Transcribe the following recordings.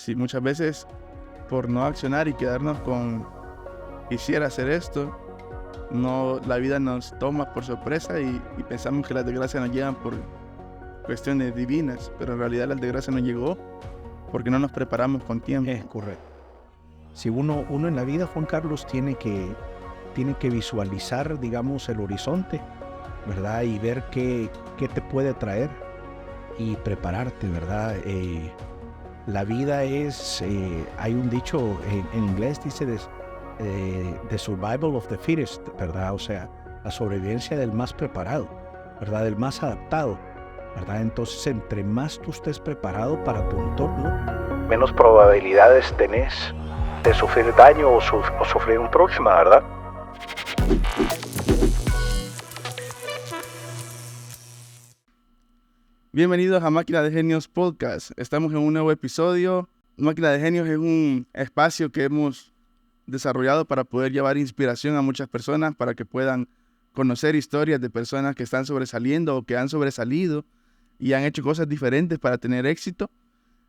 Si muchas veces por no accionar y quedarnos con quisiera hacer esto, no, la vida nos toma por sorpresa y pensamos que las desgracias nos llegan por cuestiones divinas, pero en realidad la desgracia nos llegó porque no nos preparamos con tiempo. Es correcto. Si uno en la vida, Juan Carlos, tiene que visualizar, digamos, el horizonte, ¿verdad? Y ver qué te puede traer y prepararte, ¿verdad? La vida es, hay un dicho en inglés, dice, the survival of the fittest, ¿verdad? O sea, la sobrevivencia del más preparado, ¿verdad? Del más adaptado, ¿verdad? Entonces, entre más tú estés preparado para tu entorno, menos probabilidades tenés de sufrir daño o sufrir un próximo, ¿verdad? Bienvenidos a Máquina de Genios Podcast. Estamos en un nuevo episodio. Máquina de Genios es un espacio que hemos desarrollado para poder llevar inspiración a muchas personas, para que puedan conocer historias de personas que están sobresaliendo o que han sobresalido y han hecho cosas diferentes para tener éxito.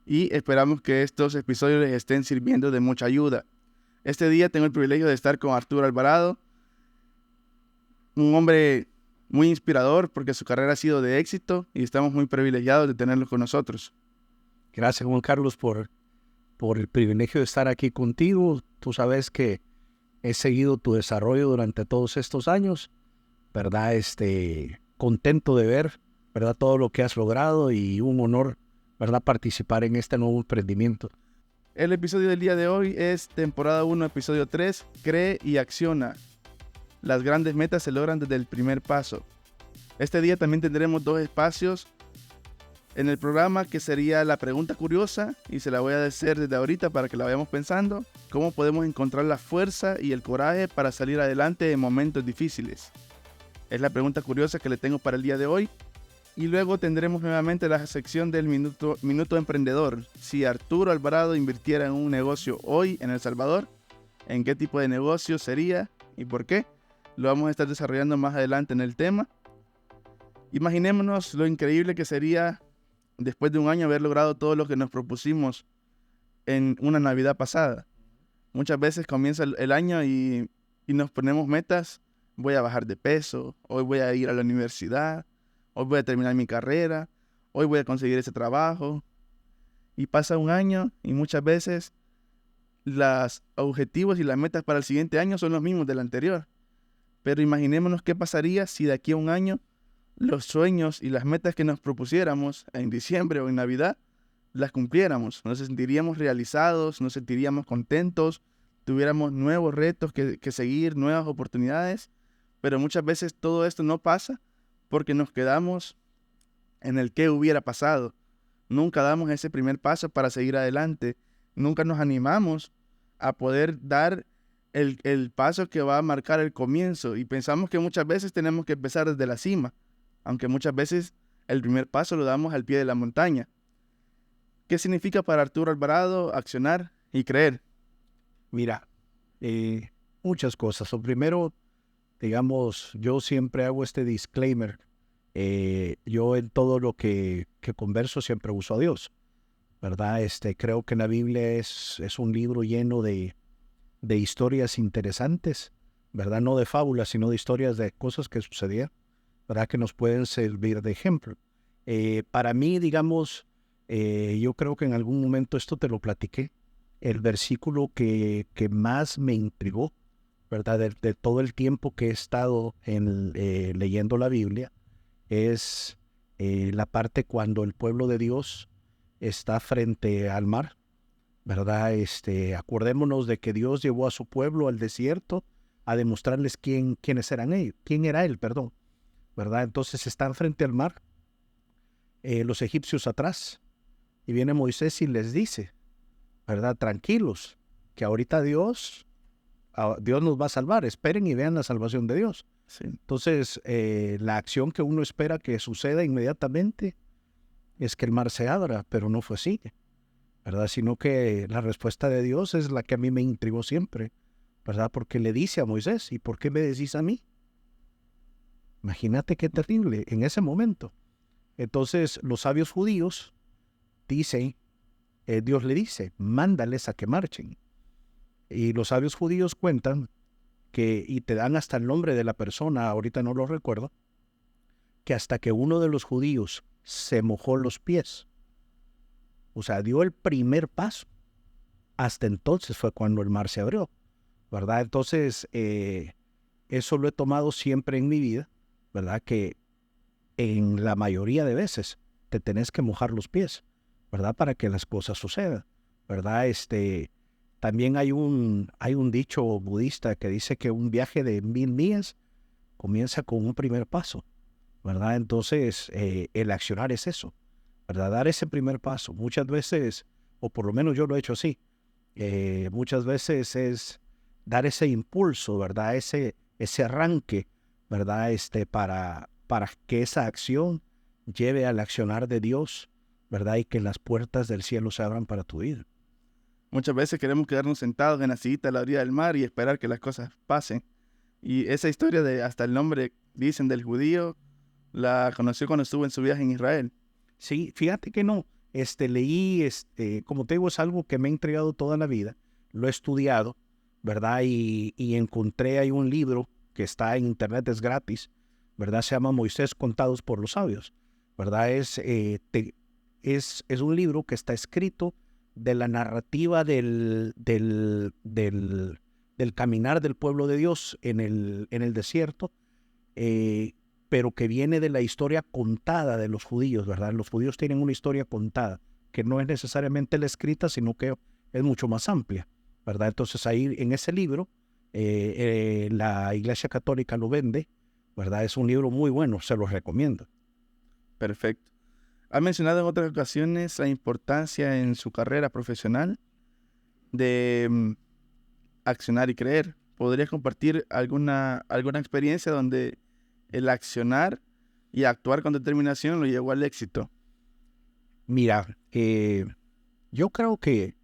Y esperamos que estos episodios les estén sirviendo de mucha ayuda. Este día tengo el privilegio de estar con Arturo Alvarado, un hombre muy inspirador porque su carrera ha sido de éxito y estamos muy privilegiados de tenerlo con nosotros. Gracias, Juan Carlos, por el privilegio de estar aquí contigo. Tú sabes que he seguido tu desarrollo durante todos estos años, ¿verdad? Contento de ver, ¿verdad? Todo lo que has logrado y un honor, ¿verdad? Participar en este nuevo emprendimiento. El episodio del día de hoy es temporada 1, episodio 3, Cree y acciona. Las grandes metas se logran desde el primer paso. Este día también tendremos 2 espacios en el programa, que sería la pregunta curiosa, y se la voy a hacer desde ahorita para que la vayamos pensando. ¿Cómo podemos encontrar la fuerza y el coraje para salir adelante en momentos difíciles? Es la pregunta curiosa que le tengo para el día de hoy. Y luego tendremos nuevamente la sección del Minuto Emprendedor. Si Arturo Alvarado invirtiera en un negocio hoy en El Salvador, ¿en qué tipo de negocio sería y por qué? Lo vamos a estar desarrollando más adelante en el tema. Imaginémonos lo increíble que sería después de un año haber logrado todo lo que nos propusimos en una Navidad pasada. Muchas veces comienza el año y nos ponemos metas. Voy a bajar de peso, hoy voy a ir a la universidad, hoy voy a terminar mi carrera, hoy voy a conseguir ese trabajo. Y pasa un año y muchas veces los objetivos y las metas para el siguiente año son los mismos del anterior. Pero imaginémonos qué pasaría si de aquí a un año los sueños y las metas que nos propusiéramos en diciembre o en Navidad las cumpliéramos. Nos sentiríamos realizados, nos sentiríamos contentos, tuviéramos nuevos retos que seguir, nuevas oportunidades. Pero muchas veces todo esto no pasa porque nos quedamos en el qué hubiera pasado. Nunca damos ese primer paso para seguir adelante. Nunca nos animamos a poder dar el paso que va a marcar el comienzo, y pensamos que muchas veces tenemos que empezar desde la cima, aunque muchas veces el primer paso lo damos al pie de la montaña. ¿Qué significa para Arturo Alvarado accionar y creer? Mira, muchas cosas. Lo primero, digamos, yo siempre hago este disclaimer. Yo en todo lo que converso siempre uso a Dios, ¿verdad? Creo que la Biblia es un libro lleno de historias interesantes, ¿verdad? No de fábulas, sino de historias de cosas que sucedían, ¿verdad? Que nos pueden servir de ejemplo. Para mí, digamos, yo creo que en algún momento esto te lo platiqué, el versículo que más me intrigó, ¿verdad? De todo el tiempo que he estado leyendo la Biblia, es la parte cuando el pueblo de Dios está frente al mar, ¿verdad? Acordémonos de que Dios llevó a su pueblo al desierto a demostrarles quiénes eran ellos, quién era él, perdón, ¿verdad? Entonces están frente al mar, los egipcios atrás, y viene Moisés y les dice, ¿verdad? Tranquilos, que ahorita Dios nos va a salvar, esperen y vean la salvación de Dios. Sí. Entonces, la acción que uno espera que suceda inmediatamente es que el mar se abra, pero no fue así, ¿verdad? Sino que la respuesta de Dios es la que a mí me intrigó siempre, ¿verdad? Porque le dice a Moisés, ¿y por qué me decís a mí? Imagínate qué terrible en ese momento. Entonces, los sabios judíos dicen Dios le dice, mándales a que marchen. Y los sabios judíos cuentan que, y te dan hasta el nombre de la persona, ahorita no lo recuerdo, que hasta que uno de los judíos se mojó los pies, o sea, dio el primer paso, hasta entonces fue cuando el mar se abrió, ¿verdad? Entonces, eso lo he tomado siempre en mi vida, ¿verdad? Que en la mayoría de veces te tenés que mojar los pies, ¿verdad? Para que las cosas sucedan, ¿verdad? También hay un dicho budista que dice que un viaje de 1000 millas comienza con un primer paso, ¿verdad? Entonces, el accionar es eso, ¿verdad? Dar ese primer paso. Muchas veces, o por lo menos yo lo he hecho así, muchas veces es dar ese impulso, ¿verdad? Ese arranque, ¿verdad? Para que esa acción lleve al accionar de Dios, ¿verdad? Y que las puertas del cielo se abran para tu vida. Muchas veces queremos quedarnos sentados en la sillita a la orilla del mar y esperar que las cosas pasen. Y esa historia de hasta el nombre, dicen, del judío, la conoció cuando estuvo en su viaje en Israel. Sí, fíjate que no, leí, como te digo, es algo que me ha entregado toda la vida, lo he estudiado, ¿verdad? Y encontré ahí un libro que está en internet, es gratis, ¿verdad? Se llama Moisés contados por los sabios, ¿verdad? Es un libro que está escrito de la narrativa del caminar del pueblo de Dios en el desierto, pero que viene de la historia contada de los judíos, ¿verdad? Los judíos tienen una historia contada, que no es necesariamente la escrita, sino que es mucho más amplia, ¿verdad? Entonces ahí en ese libro, la Iglesia Católica lo vende, ¿verdad? Es un libro muy bueno, se los recomiendo. Perfecto. Ha mencionado en otras ocasiones la importancia en su carrera profesional de accionar y creer. ¿Podrías compartir alguna experiencia donde el accionar y actuar con determinación lo llevó al éxito? Mira, yo creo que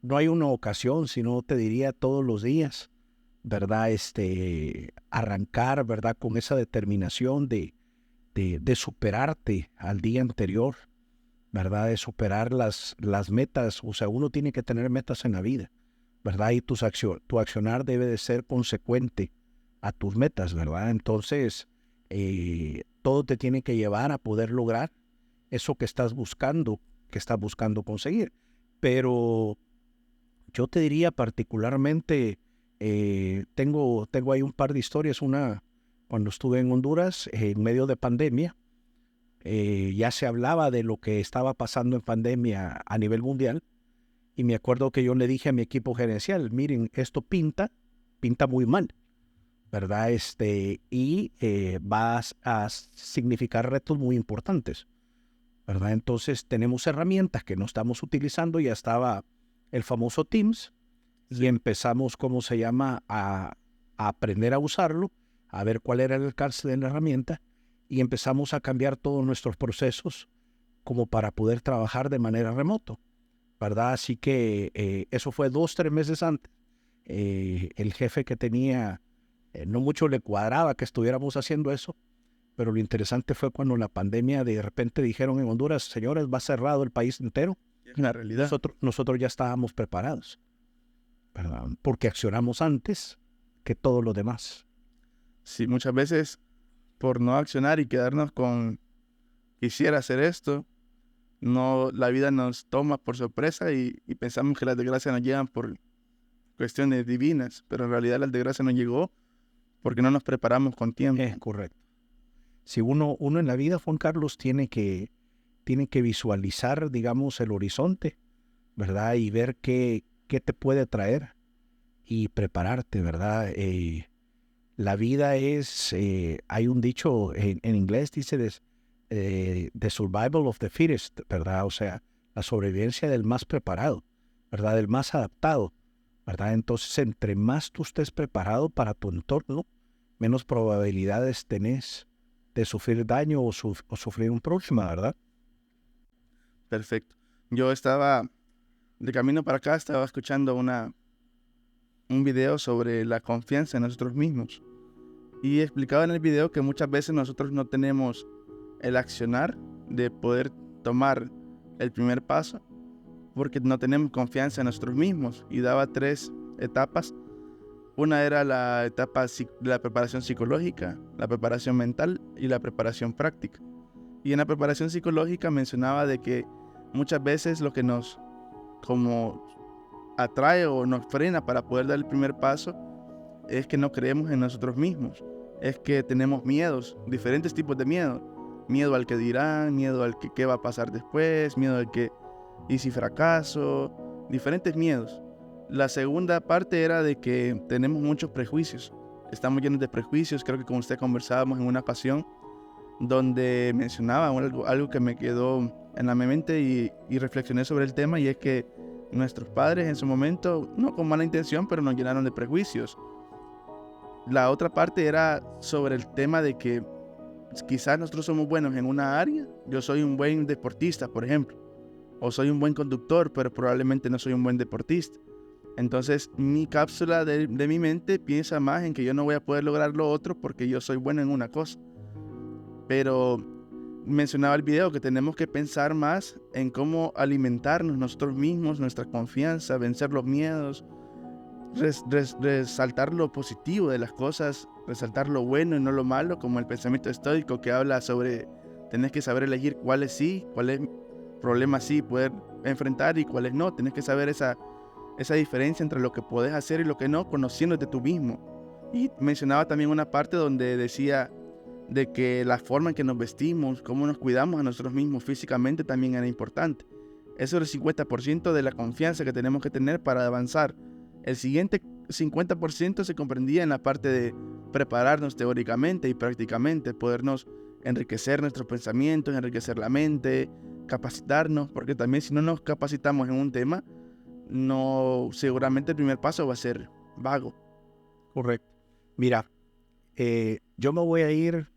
no hay una ocasión, sino te diría todos los días, ¿verdad? Arrancar, ¿verdad? Con esa determinación de superarte al día anterior, ¿verdad? De superar las metas. O sea, uno tiene que tener metas en la vida, ¿verdad? Y tu accionar debe de ser consecuente a tus metas, ¿verdad? Entonces, todo te tiene que llevar a poder lograr eso que estás buscando conseguir. Pero yo te diría particularmente, tengo ahí un par de historias. Una, cuando estuve en Honduras, en medio de pandemia, ya se hablaba de lo que estaba pasando en pandemia a nivel mundial, y me acuerdo que yo le dije a mi equipo gerencial, miren, esto pinta muy mal, ¿verdad? Y va a significar retos muy importantes, ¿verdad? Entonces tenemos herramientas que no estamos utilizando, ya estaba el famoso Teams, y empezamos, ¿cómo se llama?, a aprender a usarlo, a ver cuál era el alcance de la herramienta, y empezamos a cambiar todos nuestros procesos como para poder trabajar de manera remoto, ¿verdad? Así que eso fue 2-3 meses antes. El jefe que tenía, no mucho le cuadraba que estuviéramos haciendo eso, pero lo interesante fue cuando la pandemia de repente dijeron en Honduras, señores, va cerrado el país entero. Es una realidad. Nosotros ya estábamos preparados, ¿verdad? Porque accionamos antes que todo lo demás. Sí, muchas veces por no accionar y quedarnos con quisiera hacer esto, no, la vida nos toma por sorpresa y pensamos que las desgracias nos llegan por cuestiones divinas, pero en realidad la desgracia nos llegó porque no nos preparamos con tiempo. Es correcto. Si uno en la vida, Juan Carlos, tiene que visualizar, digamos, el horizonte, ¿verdad? Y ver qué te puede traer y prepararte, ¿verdad? La vida es, hay un dicho en inglés, dice, the survival of the fittest, ¿verdad? O sea, la sobrevivencia del más preparado, ¿verdad? Del más adaptado, ¿verdad? Entonces, entre más tú estés preparado para tu entorno, menos probabilidades tenés de sufrir daño o sufrir un problema, ¿verdad? Perfecto. Yo estaba de camino para acá, estaba escuchando un video sobre la confianza en nosotros mismos. Y explicaba en el video que muchas veces nosotros no tenemos el accionar de poder tomar el primer paso porque no tenemos confianza en nosotros mismos, y daba 3 etapas. Una era la etapa de la preparación psicológica, la preparación mental y la preparación práctica. Y en la preparación psicológica mencionaba de que muchas veces lo que nos como atrae o nos frena para poder dar el primer paso es que no creemos en nosotros mismos, es que tenemos miedos, diferentes tipos de miedo. Miedo al que dirán, miedo al que qué va a pasar después, miedo al que y si fracaso, diferentes miedos. La segunda parte era de que tenemos muchos prejuicios, estamos llenos de prejuicios. Creo que con usted conversábamos en una ocasión donde mencionaba algo que me quedó en la mente y reflexioné sobre el tema, y es que nuestros padres en su momento, no con mala intención, pero nos llenaron de prejuicios. La otra parte era sobre el tema de que quizás nosotros somos buenos en una área. Yo soy un buen deportista, por ejemplo, o soy un buen conductor, pero probablemente no soy un buen deportista. Entonces mi cápsula de mi mente piensa más en que yo no voy a poder lograr lo otro porque yo soy bueno en una cosa. Pero mencionaba el video que tenemos que pensar más en cómo alimentarnos nosotros mismos, nuestra confianza, vencer los miedos, resaltar lo positivo de las cosas, resaltar lo bueno y no lo malo, como el pensamiento estoico que habla sobre tenés que saber elegir cuáles sí, cuáles problemas sí poder enfrentar y cuáles no. Tenés que saber esa diferencia entre lo que podés hacer y lo que no, conociéndote tú mismo. Y mencionaba también una parte donde decía de que la forma en que nos vestimos, cómo nos cuidamos a nosotros mismos físicamente también era importante. Eso es el 50% de la confianza que tenemos que tener para avanzar. El siguiente 50% se comprendía en la parte de prepararnos teóricamente y prácticamente, podernos enriquecer nuestros pensamientos, enriquecer la mente, capacitarnos, porque también si no nos capacitamos en un tema, no, seguramente el primer paso va a ser vago. Correcto. Mira, yo me voy a ir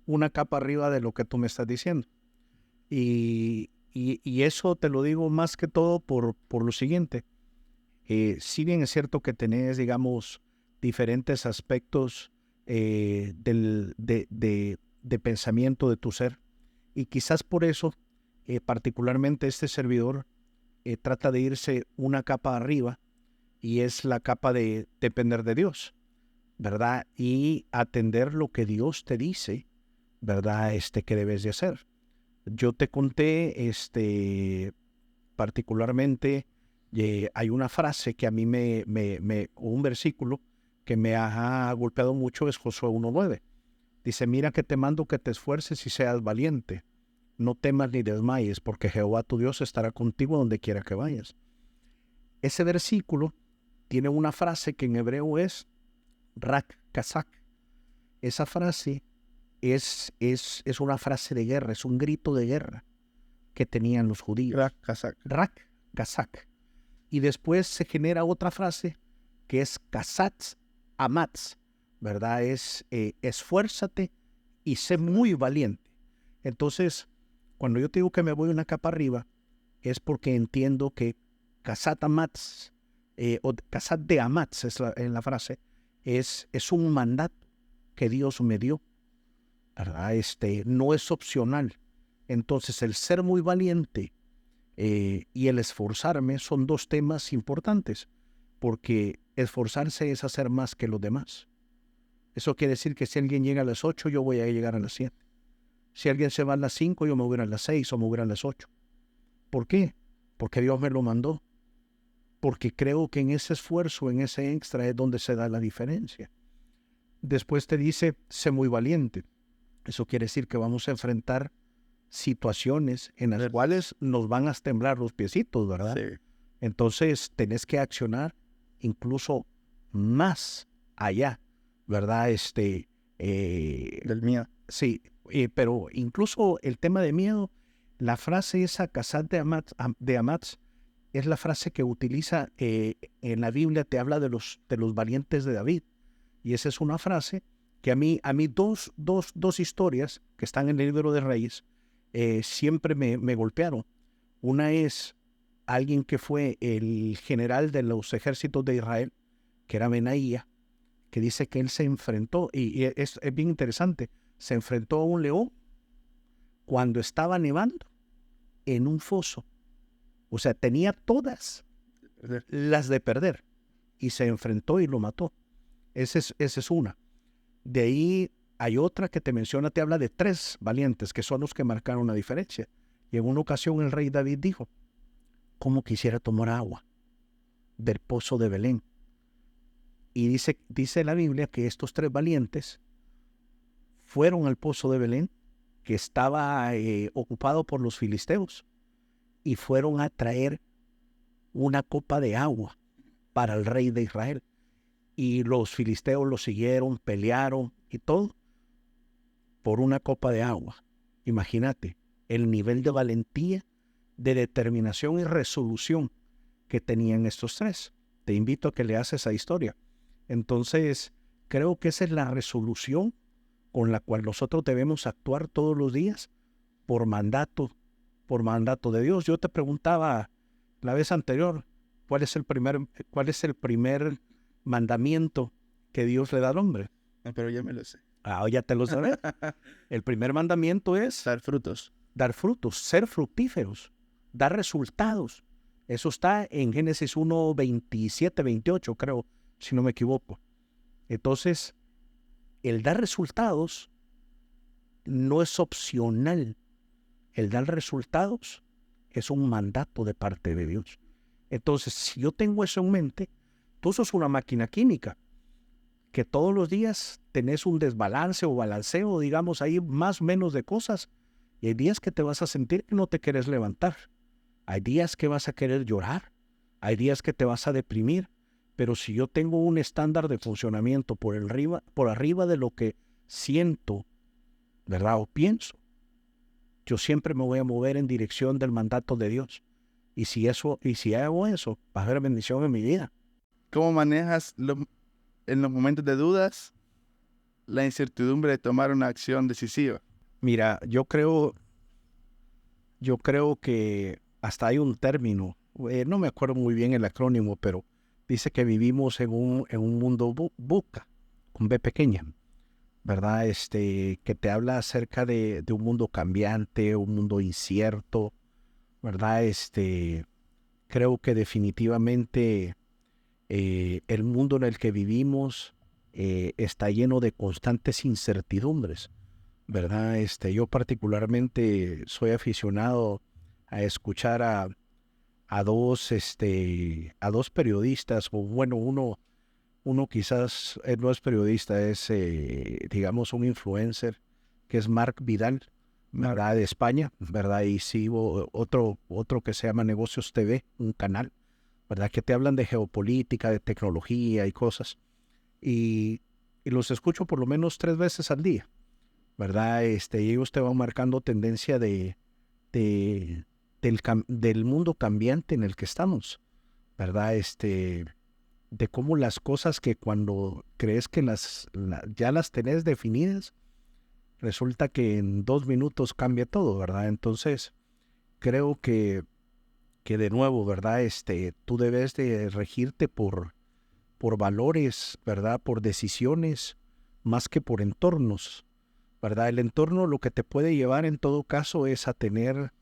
una capa arriba de lo que tú me estás diciendo. Y eso te lo digo más que todo por lo siguiente. Si bien es cierto que tenés, digamos, diferentes aspectos de pensamiento de tu ser, y quizás por eso, particularmente este servidor, trata de irse una capa arriba, y es la capa de depender de Dios, ¿verdad? Y atender lo que Dios te dice, ¿verdad? Que debes de hacer. Yo te conté, particularmente, hay una frase que a mí un versículo que me ha golpeado mucho, es Josué 1:9. Dice, mira que te mando que te esfuerces y seas valiente. No temas ni desmayes, porque Jehová tu Dios estará contigo donde quiera que vayas. Ese versículo tiene una frase que en hebreo es Rak Kazak. Esa frase es una frase de guerra, es un grito de guerra que tenían los judíos. Rak Kazak. Rak Kazak. Y después se genera otra frase que es Kazatz Amatz, ¿verdad? Es esfuérzate y sé muy valiente. Entonces, cuando yo te digo que me voy una capa arriba, es porque entiendo que Kazat Amatz, o Kazat de Amatz en la frase, es un mandato que Dios me dio, ¿verdad? No es opcional. Entonces, el ser muy valiente y el esforzarme son dos temas importantes, porque esforzarse es hacer más que los demás. Eso quiere decir que si alguien llega a las 8, yo voy a llegar a las 7. Si alguien se va a las 5, yo me voy a ir a las 6 o me voy a ir a las 8. ¿Por qué? Porque Dios me lo mandó. Porque creo que en ese esfuerzo, en ese extra, es donde se da la diferencia. Después te dice, sé muy valiente. Eso quiere decir que vamos a enfrentar situaciones en las cuales nos van a temblar los piecitos, ¿verdad? Sí. Entonces tenés que accionar incluso más allá, ¿verdad? Del miedo. Sí, pero incluso el tema de miedo, la frase esa, Kazat de Amatz, es la frase que utiliza en la Biblia, te habla de los valientes de David. Y esa es una frase que a mí dos historias que están en el libro de Reyes siempre me golpearon. Una es alguien que fue el general de los ejércitos de Israel, que era Benaía, que dice que él se enfrentó, y es bien interesante, se enfrentó a un león cuando estaba nevando en un foso. O sea, tenía todas las de perder y se enfrentó y lo mató. Esa es una. De ahí hay otra que te menciona, te habla de 3 valientes que son los que marcaron la diferencia. Y en una ocasión el rey David dijo, ¿cómo quisiera tomar agua del pozo de Belén? Y dice la Biblia que estos 3 valientes fueron al pozo de Belén, que estaba ocupado por los filisteos, y fueron a traer una copa de agua para el rey de Israel. Y los filisteos lo siguieron, pelearon y todo por una copa de agua. Imagínate el nivel de valentía, de determinación y resolución que tenían estos 3. Te invito a que leas esa historia. Entonces, creo que esa es la resolución con la cual nosotros debemos actuar todos los días por mandato de Dios. Yo te preguntaba la vez anterior, ¿cuál es el primer mandamiento que Dios le da al hombre? Pero ya me lo sé. Ya te lo sabes. El primer mandamiento es Dar frutos. Dar frutos, ser fructíferos, dar resultados. Eso está en Génesis 1, 27, 28, creo, si no me equivoco. Entonces, el dar resultados no es opcional. El dar resultados es un mandato de parte de Dios. Entonces, si yo tengo eso en mente, tú sos una máquina química, que todos los días tenés un desbalance o balanceo, digamos, ahí más o menos de cosas. Y hay días que te vas a sentir que no te quieres levantar. Hay días que vas a querer llorar. Hay días que te vas a deprimir. Pero si yo tengo un estándar de funcionamiento por arriba de lo que siento, ¿verdad? O pienso, yo siempre me voy a mover en dirección del mandato de Dios. Y si hago eso, va a haber bendición en mi vida. ¿Cómo manejas en los momentos de dudas la incertidumbre de tomar una acción decisiva? Mira, yo creo que hasta hay un término, no me acuerdo muy bien el acrónimo, pero dice que vivimos en un mundo VUCA, con B pequeña, ¿verdad? Que te habla acerca de un mundo cambiante, un mundo incierto, ¿verdad? Creo que definitivamente el mundo en el que vivimos está lleno de constantes incertidumbres, ¿verdad? Yo particularmente soy aficionado a escuchar a dos periodistas, o bueno, uno quizás no es periodista, es digamos un influencer, que es Marc Vidal, ¿verdad? De España, ¿verdad? Y sigo otro que se llama Negocios TV, un canal, ¿verdad? Que te hablan de geopolítica, de tecnología y cosas. Y los escucho por lo menos 3 veces al día, ¿verdad? Y ellos te van marcando tendencia del mundo cambiante en el que estamos, ¿verdad? De cómo las cosas que cuando crees que ya las tenés definidas, resulta que en 2 minutos cambia todo, ¿verdad? Entonces, creo que de nuevo, ¿verdad? Tú debes de regirte por valores, ¿verdad? Por decisiones, más que por entornos, ¿verdad? El entorno lo que te puede llevar en todo caso es a tener,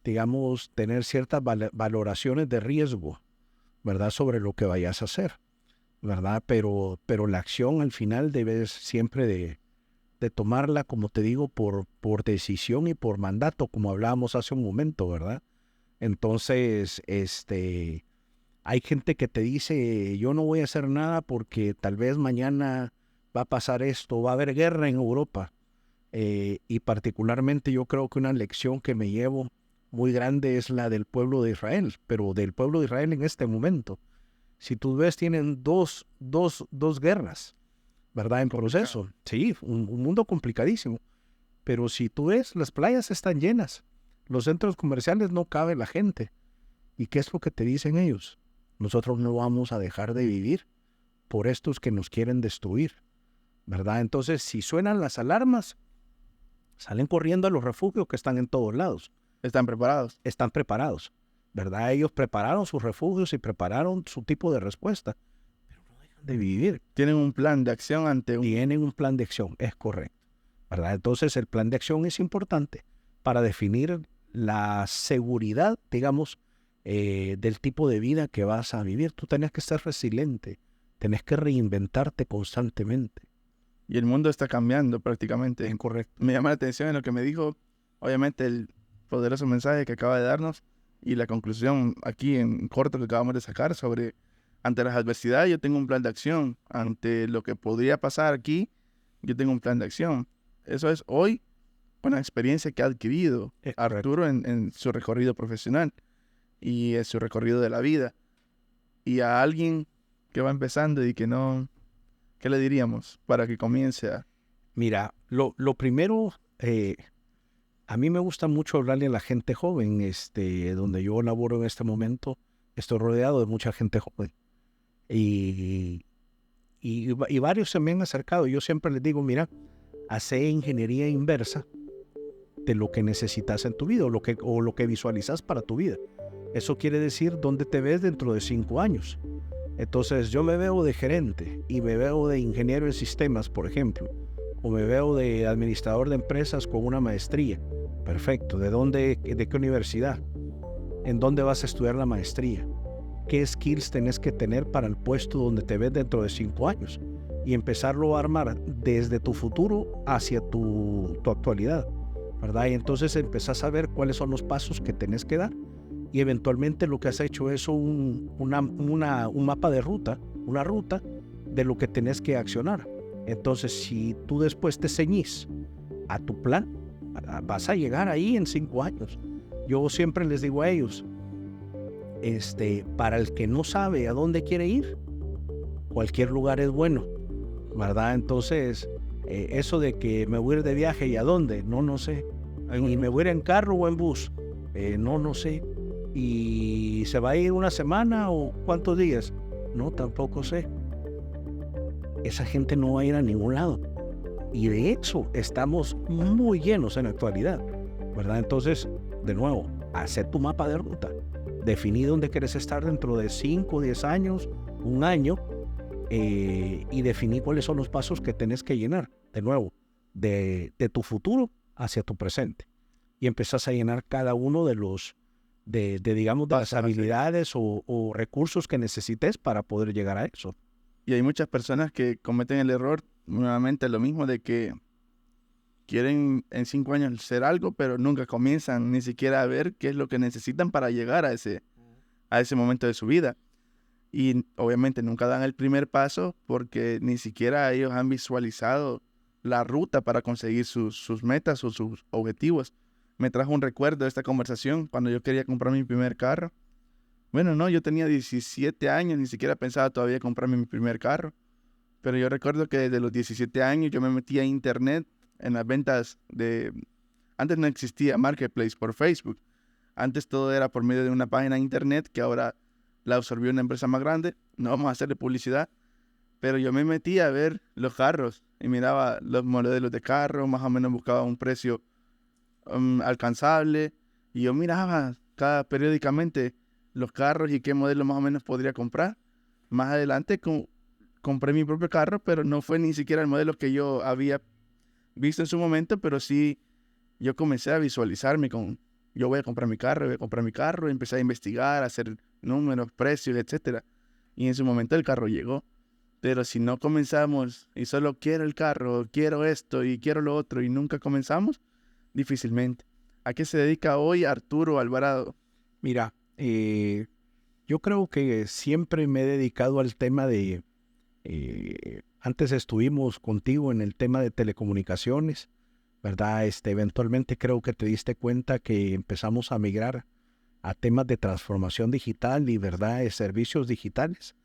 digamos, ciertas valoraciones de riesgo, ¿verdad? Sobre lo que vayas a hacer, ¿verdad? Pero la acción al final debes siempre de tomarla, como te digo, por decisión y por mandato, como hablábamos hace un momento, ¿verdad? Entonces, hay gente que te dice, yo no voy a hacer nada porque tal vez mañana va a pasar esto, va a haber guerra en Europa. Y particularmente yo creo que una lección que me llevo muy grande es la del pueblo de Israel, pero del pueblo de Israel en este momento. Si tú ves, tienen dos guerras, ¿verdad? En proceso. Sí, un mundo complicadísimo. Pero si tú ves, las playas están llenas, los centros comerciales no cabe la gente. ¿Y qué es lo que te dicen ellos? Nosotros no vamos a dejar de vivir por estos que nos quieren destruir, ¿verdad? Entonces, si suenan las alarmas, salen corriendo a los refugios que están en todos lados. ¿Están preparados? Están preparados, ¿verdad? Ellos prepararon sus refugios y prepararon su tipo de respuesta, pero no dejan de vivir. Tienen un plan de acción Tienen un plan de acción, es correcto, ¿verdad? Entonces, el plan de acción es importante para definir la seguridad, digamos, del tipo de vida que vas a vivir. Tú tenés que ser resiliente, tenés que reinventarte constantemente. Y el mundo está cambiando prácticamente. Es correcto. Me llama la atención en lo que me dijo, obviamente, el poderoso mensaje que acaba de darnos y la conclusión aquí en corto que acabamos de sacar sobre, ante las adversidades, yo tengo un plan de acción. Ante lo que podría pasar aquí, yo tengo un plan de acción. Eso es hoy una experiencia que ha adquirido Arturo en su recorrido profesional y en su recorrido de la vida. Y a alguien que va empezando y que no, ¿qué le diríamos para que comience a...? Mira, lo primero, a mí me gusta mucho hablarle a la gente joven, donde yo laboro en este momento, estoy rodeado de mucha gente joven. Y varios se me han acercado. Yo siempre les digo, mira, hace ingeniería inversa de lo que necesitas en tu vida o lo que visualizas para tu vida. Eso quiere decir dónde te ves dentro de 5 años. Entonces yo me veo de gerente y me veo de ingeniero en sistemas, por ejemplo, o me veo de administrador de empresas con una maestría. Perfecto. ¿De qué universidad? ¿En dónde vas a estudiar la maestría? ¿Qué skills tenés que tener para el puesto donde te ves dentro de 5 años? Y empezarlo a armar desde tu futuro hacia tu actualidad, ¿verdad? Y entonces empezás a ver cuáles son los pasos que tenés que dar. Y eventualmente lo que has hecho es un mapa de ruta, una ruta de lo que tenés que accionar. Entonces, si tú después te ceñís a tu plan, vas a llegar ahí en 5 años. Yo siempre les digo a ellos, para el que no sabe a dónde quiere ir, cualquier lugar es bueno, ¿verdad? Entonces, eso de que me voy a ir de viaje y a dónde, no sé. Y me voy a ir en carro o en bus, no sé. ¿Y se va a ir una semana o cuántos días? No, tampoco sé. Esa gente no va a ir a ningún lado. Y de hecho, estamos muy llenos en la actualidad, ¿verdad? Entonces, de nuevo, hacer tu mapa de ruta. Definí dónde quieres estar dentro de 5, 10 años, un año, y definí cuáles son los pasos que tenés que llenar, de nuevo, de tu futuro hacia tu presente. Y empezás a llenar cada uno de los digamos, de las habilidades o recursos que necesites para poder llegar a eso. Y hay muchas personas que cometen el error, nuevamente lo mismo, de que quieren en 5 años ser algo, pero nunca comienzan ni siquiera a ver qué es lo que necesitan para llegar a ese momento de su vida. Y obviamente nunca dan el primer paso porque ni siquiera ellos han visualizado la ruta para conseguir sus metas o sus objetivos. Me trajo un recuerdo de esta conversación cuando yo quería comprar mi primer carro. Bueno, no, yo tenía 17 años, ni siquiera pensaba todavía comprarme mi primer carro. Pero yo recuerdo que desde los 17 años yo me metí a internet en las ventas de... Antes no existía Marketplace por Facebook. Antes todo era por medio de una página de internet que ahora la absorbió una empresa más grande. No vamos a hacerle publicidad. Pero yo me metí a ver los carros y miraba los modelos de carro, más o menos buscaba un precio alcanzable. Y yo miraba periódicamente los carros y qué modelo más o menos podría comprar. Más adelante compré mi propio carro, pero no fue ni siquiera el modelo que yo había visto en su momento, pero sí yo comencé a visualizarme con, yo voy a comprar mi carro, y empecé a investigar, a hacer números, precios, etcétera. Y en su momento el carro llegó. Pero si no comenzamos y solo quiero el carro, quiero esto y quiero lo otro y nunca comenzamos, difícilmente. ¿A qué se dedica hoy Arturo Alvarado? Mira, yo creo que siempre me he dedicado al tema de... antes estuvimos contigo en el tema de telecomunicaciones, ¿verdad? Eventualmente creo que te diste cuenta que empezamos a migrar a temas de transformación digital y, ¿verdad?, servicios digitales.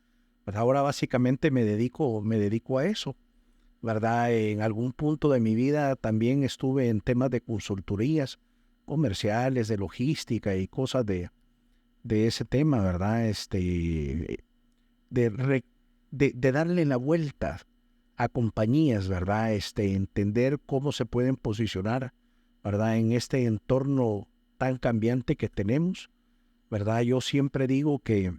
Pues ahora básicamente me dedico a eso, ¿verdad? En algún punto de mi vida también estuve en temas de consultorías comerciales, de logística y cosas de ese tema, ¿verdad? De darle la vuelta a compañías, ¿verdad? Entender cómo se pueden posicionar, ¿verdad? En este entorno tan cambiante que tenemos, ¿verdad? Yo siempre digo que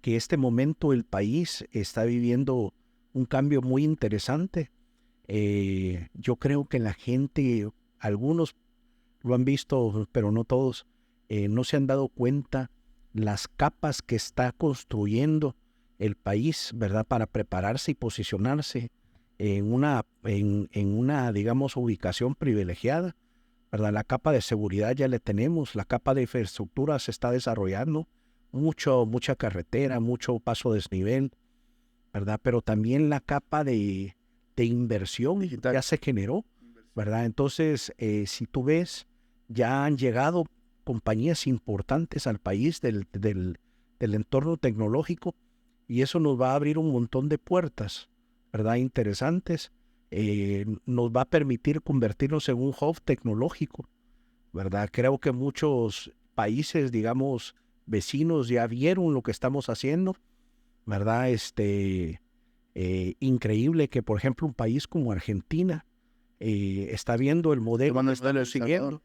este momento el país está viviendo un cambio muy interesante. Yo creo que la gente, algunos lo han visto, pero no todos, no se han dado cuenta las capas que está construyendo el país, ¿verdad? Para prepararse y posicionarse en una, digamos, ubicación privilegiada, ¿verdad? La capa de seguridad ya la tenemos, la capa de infraestructura se está desarrollando, mucha carretera, mucho paso desnivel, ¿verdad? Pero también la capa de inversión Digital. ya se generó, ¿verdad? Entonces, si tú ves, ya han llegado compañías importantes al país del entorno tecnológico y eso nos va a abrir un montón de puertas, ¿verdad? Interesantes. Nos va a permitir convertirnos en un hub tecnológico, ¿verdad? Creo que muchos países, digamos, vecinos ya vieron lo que estamos haciendo, ¿verdad? Increíble que, por ejemplo, un país como Argentina está viendo el modelo Tomando que el modelo estamos del siguiendo.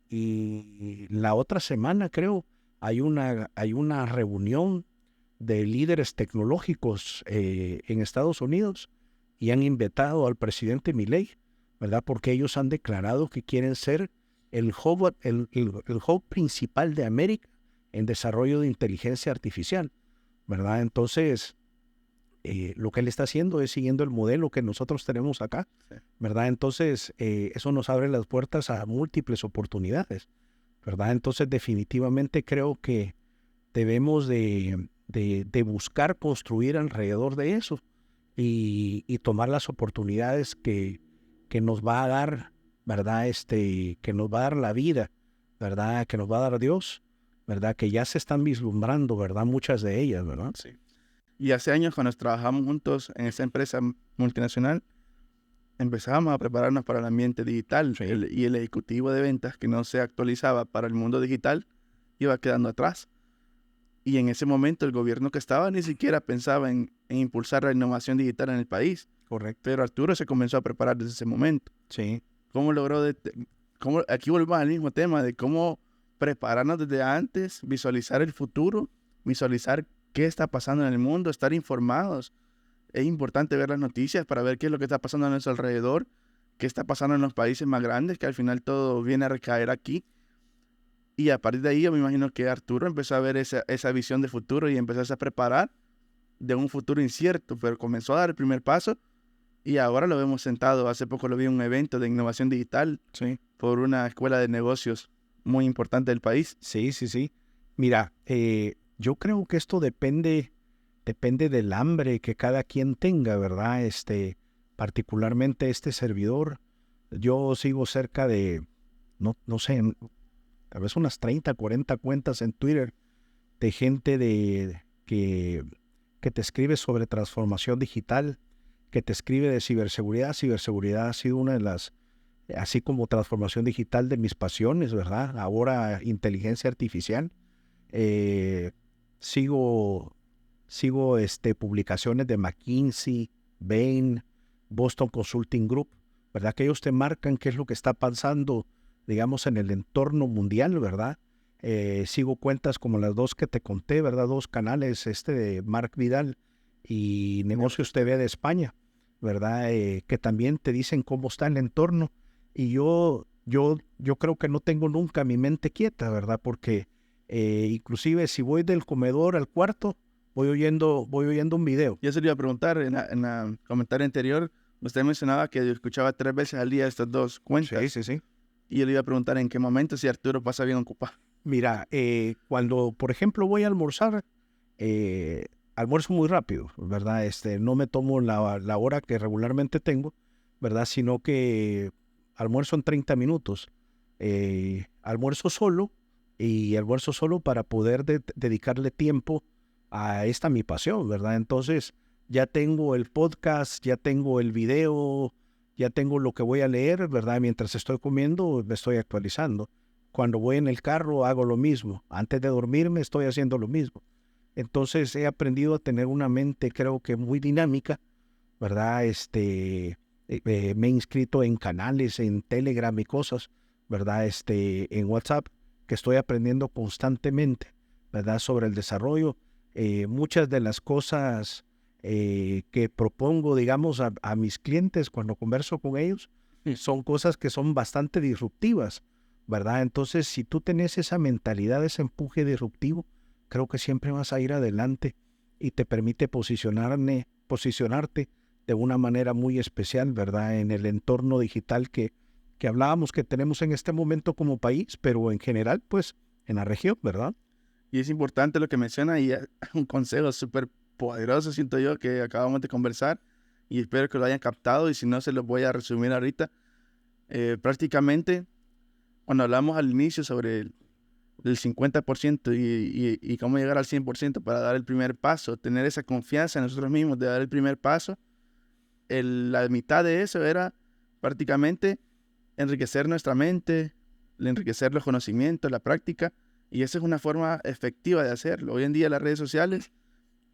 Y la otra semana, creo, hay una reunión de líderes tecnológicos en Estados Unidos y han invitado al presidente Milei, ¿verdad? Porque ellos han declarado que quieren ser el hub principal de América en desarrollo de inteligencia artificial, ¿verdad? Entonces, lo que él está haciendo es siguiendo el modelo que nosotros tenemos acá, Sí. ¿verdad? Entonces, eso nos abre las puertas a múltiples oportunidades, ¿verdad? Entonces, definitivamente creo que debemos de buscar construir alrededor de eso y tomar las oportunidades que nos va a dar, ¿verdad? Que nos va a dar la vida, ¿verdad? Que nos va a dar Dios, ¿verdad? Que ya se están vislumbrando, ¿verdad? Muchas de ellas, ¿verdad? Sí. Y hace años, cuando trabajamos juntos en esa empresa multinacional, empezábamos a prepararnos para el ambiente digital. Sí. Y el ejecutivo de ventas que no se actualizaba para el mundo digital iba quedando atrás. Y en ese momento el gobierno que estaba ni siquiera pensaba en impulsar la innovación digital en el país. Correcto. Pero Arturo se comenzó a preparar desde ese momento. Sí. ¿Cómo logró? Aquí volvemos al mismo tema de cómo prepararnos desde antes, visualizar el futuro, visualizar qué está pasando en el mundo, estar informados. Es importante ver las noticias para ver qué es lo que está pasando a nuestro alrededor, qué está pasando en los países más grandes, que al final todo viene a recaer aquí. Y a partir de ahí yo me imagino que Arturo empezó a ver esa visión de futuro y empezó a preparar de un futuro incierto, pero comenzó a dar el primer paso y ahora lo vemos sentado. Hace poco lo vi en un evento de innovación digital Sí. por una escuela de negocios muy importante del país. Sí, sí, sí. Mira, yo creo que esto depende del hambre que cada quien tenga, ¿verdad? Particularmente este servidor, yo sigo cerca de, no sé, tal vez unas 30, 40 cuentas en Twitter de gente que te escribe sobre transformación digital, que te escribe de ciberseguridad. Ciberseguridad ha sido una de las, así como transformación digital, de mis pasiones, ¿verdad? Ahora inteligencia artificial. Sigo publicaciones de McKinsey, Bain, Boston Consulting Group, ¿verdad? Que ellos te marcan qué es lo que está pasando, digamos, en el entorno mundial, ¿verdad? Sigo cuentas como las dos que te conté, ¿verdad? Dos canales, de Mark Vidal y Negocios TV de España, ¿verdad? Que también te dicen cómo está el entorno. Y yo creo que no tengo nunca mi mente quieta, ¿verdad? Porque inclusive si voy del comedor al cuarto, voy oyendo un video. Yo se le iba a preguntar en la comentario anterior, usted mencionaba que escuchaba 3 veces al día estas dos cuentas. Sí, sí, sí. Y yo le iba a preguntar en qué momento si Arturo pasa bien ocupado. Mira, cuando, por ejemplo, voy a almorzar, almuerzo muy rápido, ¿verdad? No me tomo la hora que regularmente tengo, ¿verdad? Sino que almuerzo en 30 minutos. Almuerzo solo y almuerzo solo para poder dedicarle tiempo a esta mi pasión, ¿verdad? Entonces, ya tengo el podcast, ya tengo el video, ya tengo lo que voy a leer, ¿verdad? Mientras estoy comiendo, me estoy actualizando. Cuando voy en el carro, hago lo mismo. Antes de dormirme, estoy haciendo lo mismo. Entonces, he aprendido a tener una mente, creo que muy dinámica, ¿verdad? Me he inscrito en canales, en Telegram y cosas, ¿verdad? En WhatsApp, que estoy aprendiendo constantemente, ¿verdad? Sobre el desarrollo. Muchas de las cosas que propongo, digamos, a mis clientes cuando converso con ellos, son cosas que son bastante disruptivas, ¿verdad? Entonces, si tú tenés esa mentalidad, ese empuje disruptivo, creo que siempre vas a ir adelante y te permite posicionarte de una manera muy especial, ¿verdad? En el entorno digital que hablábamos que tenemos en este momento como país, pero en general, pues, en la región, ¿verdad? Y es importante lo que menciona y es un consejo súper poderoso, siento yo, que acabamos de conversar y espero que lo hayan captado y si no, se los voy a resumir ahorita. Prácticamente, cuando hablamos al inicio sobre el 50% y cómo llegar al 100% para dar el primer paso, tener esa confianza en nosotros mismos de dar el primer paso, la mitad de eso era prácticamente enriquecer nuestra mente, enriquecer los conocimientos, la práctica, y esa es una forma efectiva de hacerlo. Hoy en día las redes sociales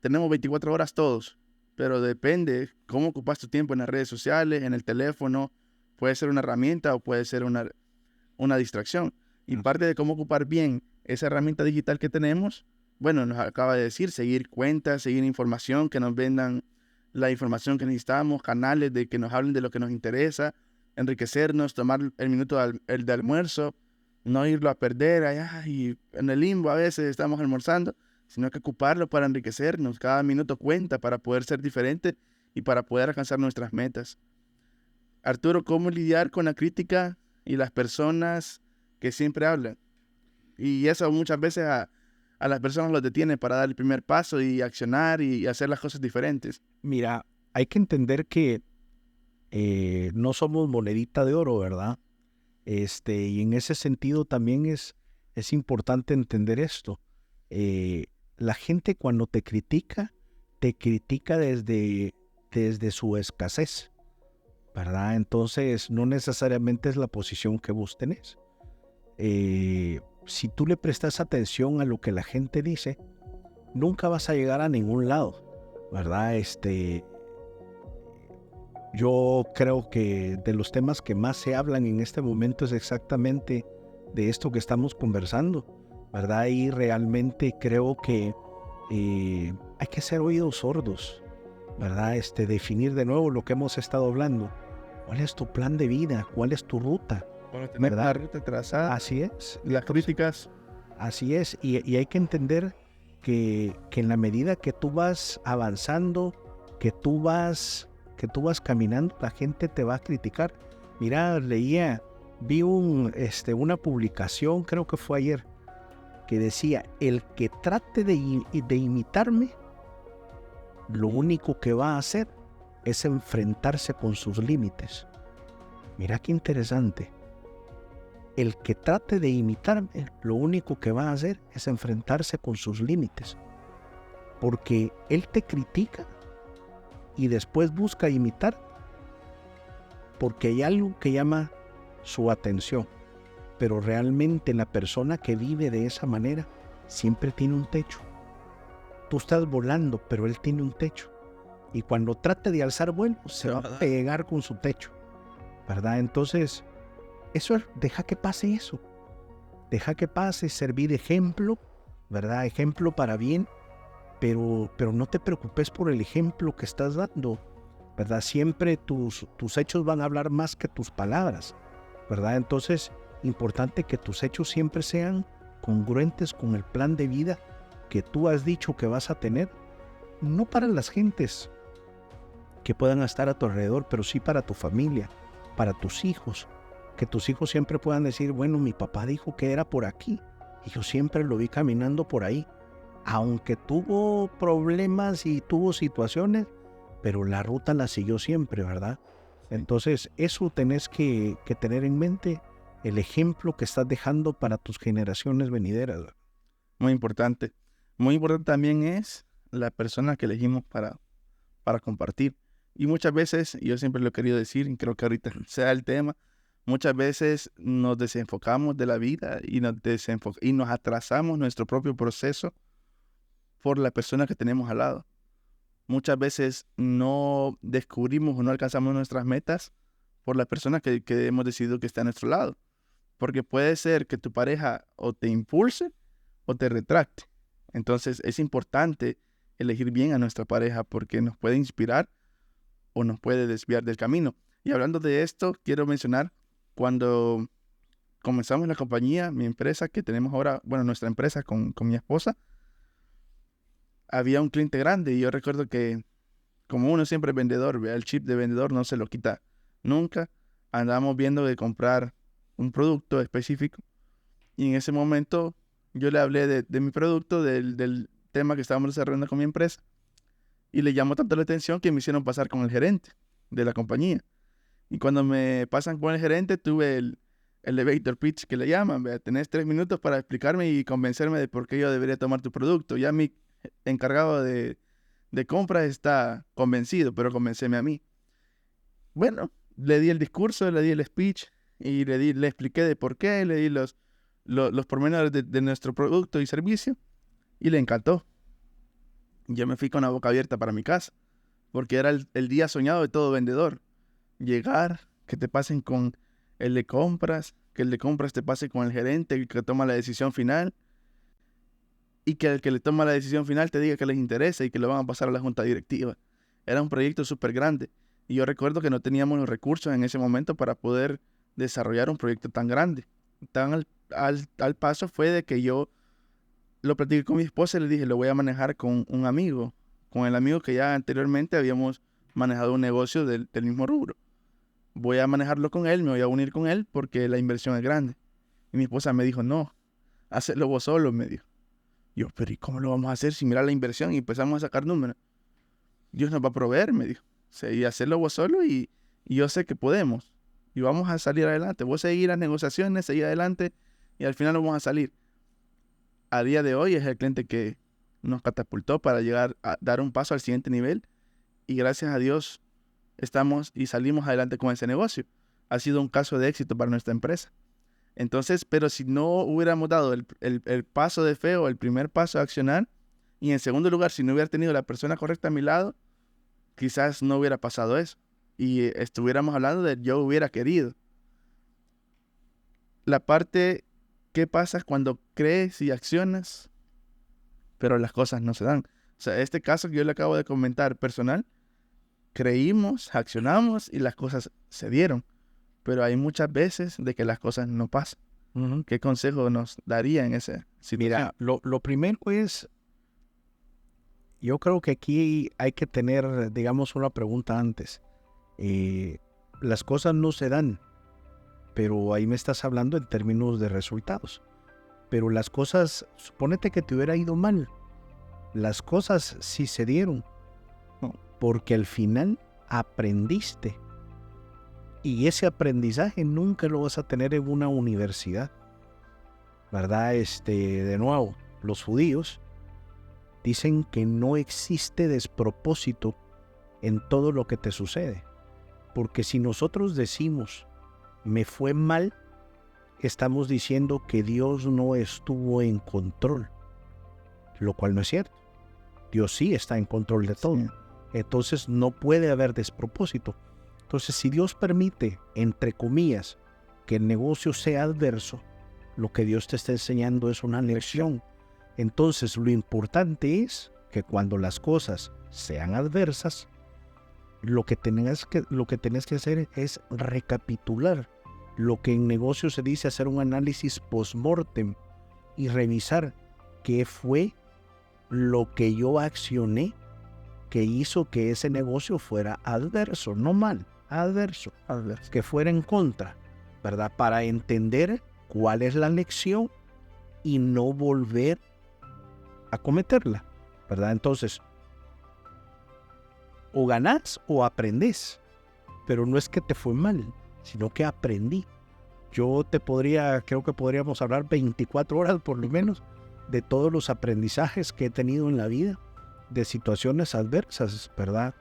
tenemos 24 horas todos, pero depende cómo ocupas tu tiempo en las redes sociales, en el teléfono, puede ser una herramienta o puede ser una distracción. Y parte de cómo ocupar bien esa herramienta digital que tenemos, bueno, nos acaba de decir, seguir cuentas, seguir información, que nos vendan la información que necesitamos, canales de que nos hablen de lo que nos interesa, enriquecernos, tomar el minuto el de almuerzo, no irlo a perder allá y en el limbo a veces estamos almorzando, sino que ocuparlo para enriquecernos. Cada minuto cuenta para poder ser diferente y para poder alcanzar nuestras metas. Arturo, ¿cómo lidiar con la crítica y las personas que siempre hablan? Y eso muchas veces a las personas los detiene para dar el primer paso y accionar y hacer las cosas diferentes. Mira, hay que entender que no somos monedita de oro, ¿verdad? Y en ese sentido también es importante entender esto. La gente cuando te critica desde su escasez, ¿verdad? Entonces no necesariamente es la posición que vos tenés. Si tú le prestas atención a lo que la gente dice, nunca vas a llegar a ningún lado, ¿verdad? Yo creo que de los temas que más se hablan en este momento es exactamente de esto que estamos conversando, ¿verdad? Y realmente creo que hay que ser oídos sordos, ¿verdad? Definir de nuevo lo que hemos estado hablando. ¿Cuál es tu plan de vida? ¿Cuál es tu ruta? Cuando tenemos ¿Verdad? la ruta trazada, Así es. las críticas. Así es. Y hay que entender que en la medida que tú vas avanzando, que tú vas caminando, la gente te va a criticar. Mira, vi una publicación, creo que fue ayer, que decía, el que trate de imitarme, lo único que va a hacer es enfrentarse con sus límites. Mira qué interesante. El que trate de imitarme, lo único que va a hacer es enfrentarse con sus límites. Porque él te critica y después busca imitar porque hay algo que llama su atención. Pero realmente la persona que vive de esa manera siempre tiene un techo. Tú estás volando, pero él tiene un techo. Y cuando trate de alzar vuelo, se va a pegar con su techo, ¿verdad? Entonces, deja que pase eso. Deja que pase, servir de ejemplo, ¿verdad? Ejemplo para bien, pero no te preocupes por el ejemplo que estás dando, ¿verdad? Siempre tus hechos van a hablar más que tus palabras, ¿verdad? Entonces, importante que tus hechos siempre sean congruentes con el plan de vida que tú has dicho que vas a tener, no para las gentes que puedan estar a tu alrededor, pero sí para tu familia, para tus hijos, que tus hijos siempre puedan decir, bueno, mi papá dijo que era por aquí y yo siempre lo vi caminando por ahí, aunque tuvo problemas y tuvo situaciones, pero la ruta la siguió siempre, ¿verdad? Entonces eso tenés que tener en mente, el ejemplo que estás dejando para tus generaciones venideras. Muy importante. Muy importante también es la persona que elegimos para compartir. Y muchas veces, y yo siempre lo he querido decir, y creo que ahorita sea el tema, muchas veces nos desenfocamos de la vida y nos atrasamos nuestro propio proceso por la persona que tenemos al lado. Muchas veces no descubrimos o no alcanzamos nuestras metas por la persona que hemos decidido que está a nuestro lado. Porque puede ser que tu pareja o te impulse o te retracte. Entonces es importante elegir bien a nuestra pareja porque nos puede inspirar o nos puede desviar del camino. Y hablando de esto, quiero mencionar cuando comenzamos la compañía, mi empresa que tenemos ahora, bueno, nuestra empresa con mi esposa, había un cliente grande y yo recuerdo que como uno siempre es vendedor, ¿vea? El chip de vendedor no se lo quita nunca. Andábamos viendo de comprar un producto específico y en ese momento yo le hablé de mi producto, del tema que estábamos desarrollando con mi empresa y le llamó tanto la atención que me hicieron pasar con el gerente de la compañía. Y cuando me pasan con el gerente tuve el elevator pitch que le llaman, ¿vea? Tenés 3 minutos para explicarme y convencerme de por qué yo debería tomar tu producto. Ya mi encargado de compras está convencido, pero convénceme a mí. Bueno, le di el discurso, le di el speech y le expliqué de por qué, le di los pormenores de nuestro producto y servicio y le encantó. Yo me fui con la boca abierta para mi casa, porque era el día soñado de todo vendedor. Llegar, que te pasen con el de compras, que el de compras te pase con el gerente, el que toma la decisión final, y que el que le toma la decisión final te diga que les interesa y que lo van a pasar a la junta directiva. Era un proyecto súper grande. Y yo recuerdo que no teníamos los recursos en ese momento para poder desarrollar un proyecto tan grande. Tan al paso fue de que yo lo platiqué con mi esposa y le dije, lo voy a manejar con un amigo, con el amigo que ya anteriormente habíamos manejado un negocio del mismo rubro. Voy a manejarlo con él, me voy a unir con él porque la inversión es grande. Y mi esposa me dijo, no, hazlo vos solo, me dijo. Yo, pero ¿y cómo lo vamos a hacer si mira la inversión y empezamos a sacar números? Dios nos va a proveer, me dijo. O sea, y hacerlo vos solo y yo sé que podemos. Y vamos a salir adelante. Vos seguir las negociaciones, seguir adelante y al final vamos a salir. A día de hoy es el cliente que nos catapultó para llegar a dar un paso al siguiente nivel y gracias a Dios estamos y salimos adelante con ese negocio. Ha sido un caso de éxito para nuestra empresa. Entonces, pero si no hubiéramos dado el paso de fe o el primer paso a accionar, y en segundo lugar, si no hubiera tenido la persona correcta a mi lado, quizás no hubiera pasado eso. Y estuviéramos hablando de yo hubiera querido. La parte, ¿qué pasa cuando crees y accionas, pero las cosas no se dan? O sea, este caso que yo le acabo de comentar personal, creímos, accionamos y las cosas se dieron. Pero hay muchas veces de que las cosas no pasan. ¿Qué consejo nos daría en esa situación? Mira, lo primero es, yo creo que aquí hay que tener, digamos, una pregunta antes. Las cosas no se dan, pero ahí me estás hablando en términos de resultados. Pero las cosas, supónete que te hubiera ido mal. Las cosas sí se dieron, porque al final aprendiste. Y ese aprendizaje nunca lo vas a tener en una universidad, ¿verdad? De nuevo, los judíos dicen que no existe despropósito en todo lo que te sucede. Porque si nosotros decimos, me fue mal, estamos diciendo que Dios no estuvo en control, lo cual no es cierto. Dios sí está en control de todo. Sí. Entonces no puede haber despropósito. Entonces, si Dios permite, entre comillas, que el negocio sea adverso, lo que Dios te está enseñando es una lección. Entonces, lo importante es que cuando las cosas sean adversas, lo que tenés que hacer es recapitular. Lo que en negocio se dice hacer un análisis post-mortem y revisar qué fue lo que yo accioné que hizo que ese negocio fuera adverso, no mal. Adverso, que fuera en contra, ¿verdad? Para entender cuál es la lección y no volver a cometerla, ¿verdad? Entonces, o ganás o aprendés, pero no es que te fue mal, sino que aprendí. Creo que podríamos hablar 24 horas por lo menos de todos los aprendizajes que he tenido en la vida, de situaciones adversas, ¿verdad?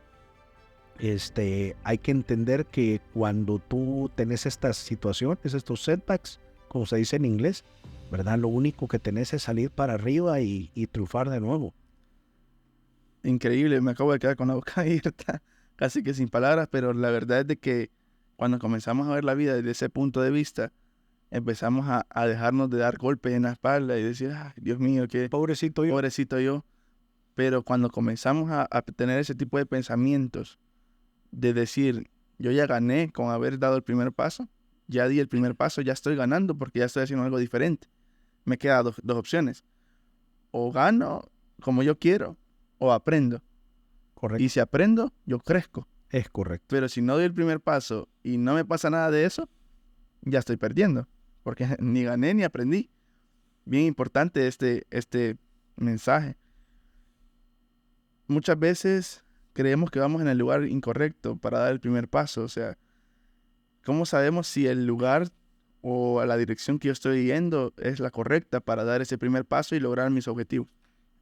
Hay que entender que cuando tú tenés estas situaciones, estos setbacks, como se dice en inglés, ¿verdad? Lo único que tenés es salir para arriba y triunfar de nuevo. Increíble, me acabo de quedar con la boca abierta, casi que sin palabras, pero la verdad es de que cuando comenzamos a ver la vida desde ese punto de vista, empezamos a dejarnos de dar golpes en la espalda y decir, ay, Dios mío, qué pobrecito yo. Pero cuando comenzamos a tener ese tipo de pensamientos, de decir, yo ya gané con haber dado el primer paso, ya di el primer paso, ya estoy ganando porque ya estoy haciendo algo diferente. Me quedan dos opciones. O gano como yo quiero o aprendo. Correcto. Y si aprendo, yo crezco. Es correcto. Pero si no doy el primer paso y no me pasa nada de eso, ya estoy perdiendo. Porque ni gané ni aprendí. Bien importante este mensaje. Muchas veces creemos que vamos en el lugar incorrecto para dar el primer paso. O sea, ¿cómo sabemos si el lugar o la dirección que yo estoy yendo es la correcta para dar ese primer paso y lograr mis objetivos?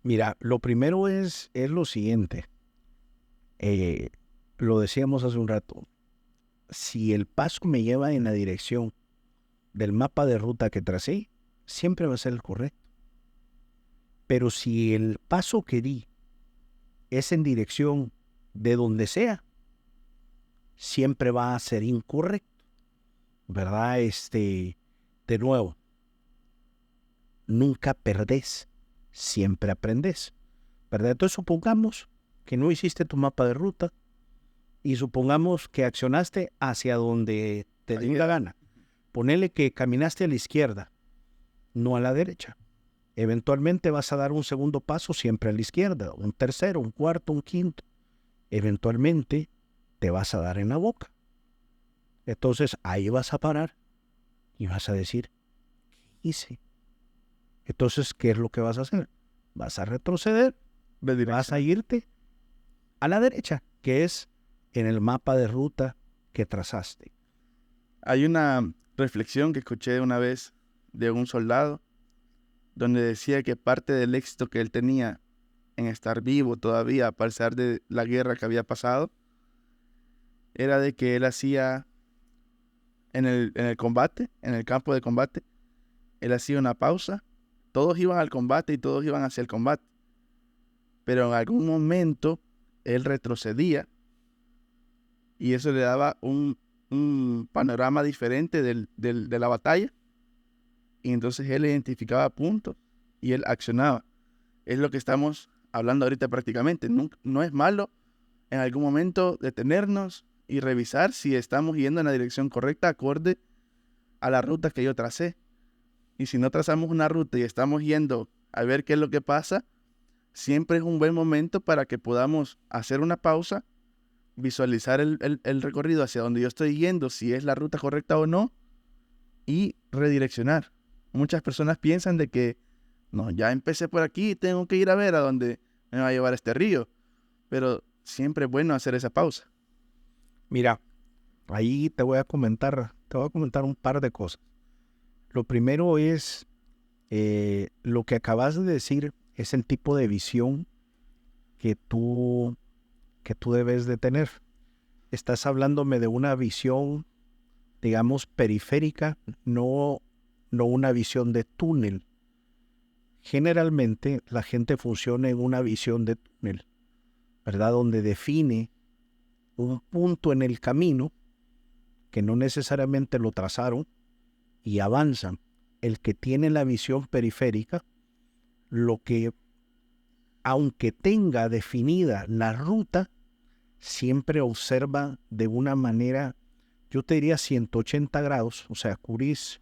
Mira, lo primero es lo siguiente. Lo decíamos hace un rato. Si el paso me lleva en la dirección del mapa de ruta que tracé, siempre va a ser el correcto. Pero si el paso que di es en dirección de donde sea, siempre va a ser incorrecto, ¿verdad? De nuevo, nunca perdés, siempre aprendes, ¿verdad? Entonces supongamos que no hiciste tu mapa de ruta y supongamos que accionaste hacia donde te dé la gana. Ponele que caminaste a la izquierda, no a la derecha. Eventualmente vas a dar un segundo paso siempre a la izquierda, un tercero, un cuarto, un quinto. Eventualmente te vas a dar en la boca. Entonces ahí vas a parar y vas a decir, ¿qué hice? Entonces, ¿qué es lo que vas a hacer? Vas a retroceder, vas a irte a la derecha, que es en el mapa de ruta que trazaste. Hay una reflexión que escuché una vez de un soldado donde decía que parte del éxito que él tenía en estar vivo todavía a pesar de la guerra que había pasado era de que él hacía en el combate, en el campo de combate, él hacía una pausa, todos iban al combate y todos iban hacia el combate, pero en algún momento él retrocedía y eso le daba un panorama diferente de la batalla. Y entonces él identificaba puntos y él accionaba. Es lo que estamos hablando ahorita prácticamente. No es malo en algún momento detenernos y revisar si estamos yendo en la dirección correcta acorde a la ruta que yo tracé. Y si no trazamos una ruta y estamos yendo a ver qué es lo que pasa, siempre es un buen momento para que podamos hacer una pausa, visualizar el recorrido hacia donde yo estoy yendo, si es la ruta correcta o no, y redireccionar. Muchas personas piensan de que, no, ya empecé por aquí, tengo que ir a ver a dónde me va a llevar este río. Pero siempre es bueno hacer esa pausa. Mira, ahí te voy a comentar un par de cosas. Lo primero es, lo que acabas de decir es el tipo de visión que tú debes de tener. Estás hablándome de una visión, digamos, periférica, no una visión de túnel. Generalmente la gente funciona en una visión de túnel, ¿verdad? Donde define un punto en el camino que no necesariamente lo trazaron y avanzan. El que tiene la visión periférica, lo que, aunque tenga definida la ruta, siempre observa de una manera, yo te diría 180 grados, o sea, cubrís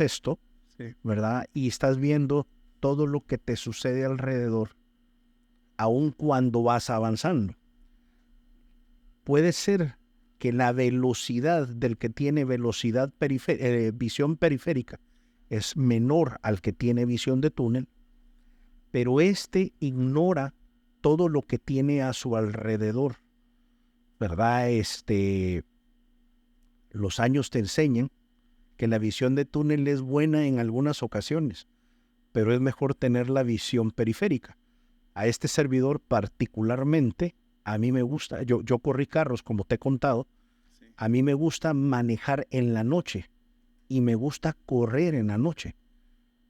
esto, Sí. ¿verdad? Y estás viendo todo lo que te sucede alrededor, aun cuando vas avanzando. Puede ser que la velocidad del que tiene visión periférica es menor al que tiene visión de túnel, pero este ignora todo lo que tiene a su alrededor, ¿verdad? Los años te enseñan que la visión de túnel es buena en algunas ocasiones, pero es mejor tener la visión periférica. A este servidor particularmente, a mí me gusta, yo corrí carros, como te he contado, Sí. a mí me gusta manejar en la noche y me gusta correr en la noche,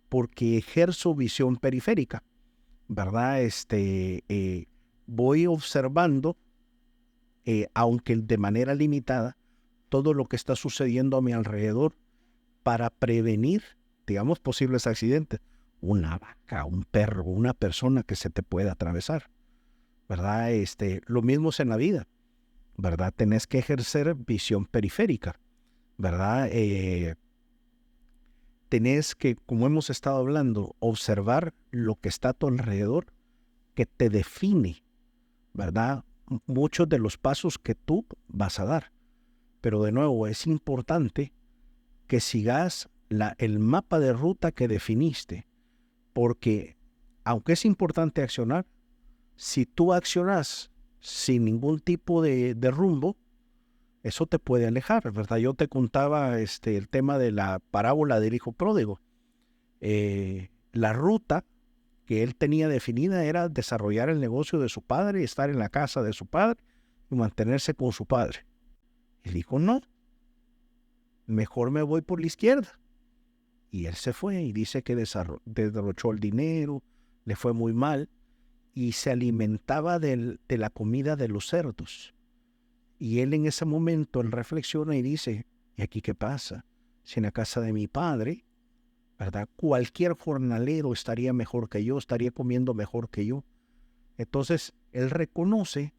porque ejerzo visión periférica, ¿verdad? Voy observando, aunque de manera limitada, todo lo que está sucediendo a mi alrededor para prevenir, digamos, posibles accidentes. Una vaca, un perro, una persona que se te puede atravesar, ¿verdad? Lo mismo es en la vida, ¿verdad? Tenés que ejercer visión periférica, ¿verdad? Tenés que, como hemos estado hablando, observar lo que está a tu alrededor, que te define, ¿verdad? Muchos de los pasos que tú vas a dar. Pero de nuevo, es importante que sigas el mapa de ruta que definiste, porque aunque es importante accionar, si tú accionas sin ningún tipo de rumbo, eso te puede alejar, ¿verdad? Yo te contaba el tema de la parábola del hijo pródigo. La ruta que él tenía definida era desarrollar el negocio de su padre, estar en la casa de su padre y mantenerse con su padre. Él dijo, no, mejor me voy por la izquierda. Y él se fue y dice que derrochó el dinero, le fue muy mal y se alimentaba de la comida de los cerdos. Y él en ese momento, él reflexiona y dice, ¿y aquí qué pasa? Si en la casa de mi padre, ¿verdad? Cualquier jornalero estaría mejor que yo, estaría comiendo mejor que yo. Entonces, él reconoce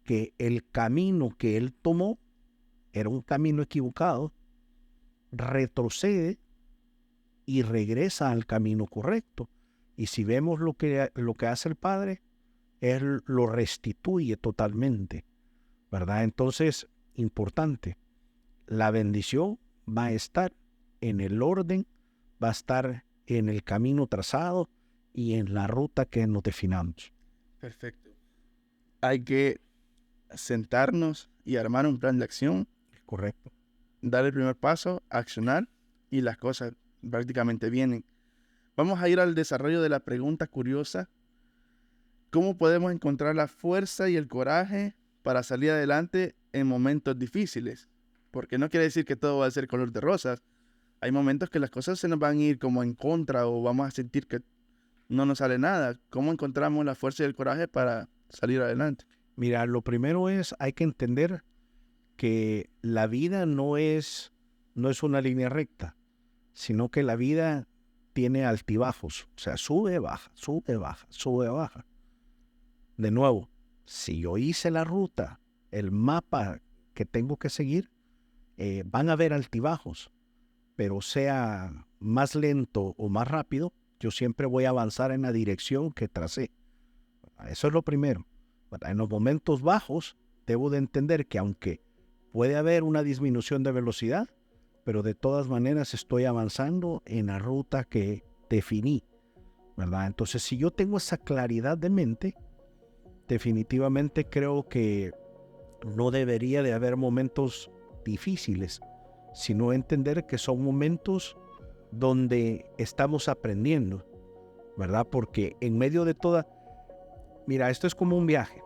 que el camino que él tomó era un camino equivocado, retrocede y regresa al camino correcto. Y si vemos lo que hace el Padre, él lo restituye totalmente, ¿verdad? Entonces, importante, la bendición va a estar en el orden, va a estar en el camino trazado y en la ruta que nos definamos. Perfecto. Hay que sentarnos y armar un plan de acción. Correcto. Dar el primer paso, accionar y las cosas prácticamente vienen. Vamos a ir al desarrollo de la pregunta curiosa. ¿Cómo podemos encontrar la fuerza y el coraje para salir adelante en momentos difíciles? Porque no quiere decir que todo va a ser color de rosas. Hay momentos que las cosas se nos van a ir como en contra o vamos a sentir que no nos sale nada. ¿Cómo encontramos la fuerza y el coraje para salir adelante? Mira, lo primero es, hay que entender que la vida no es una línea recta, sino que la vida tiene altibajos. O sea, sube, baja, sube, baja, sube, baja. De nuevo, si yo hice la ruta, el mapa que tengo que seguir, van a haber altibajos, pero sea más lento o más rápido, yo siempre voy a avanzar en la dirección que tracé. Eso es lo primero. En los momentos bajos, debo de entender que aunque puede haber una disminución de velocidad, pero de todas maneras estoy avanzando en la ruta que definí, ¿verdad? Entonces, si yo tengo esa claridad de mente, definitivamente creo que no debería de haber momentos difíciles, sino entender que son momentos donde estamos aprendiendo, ¿verdad? Porque en medio de toda... Mira, esto es como un viaje.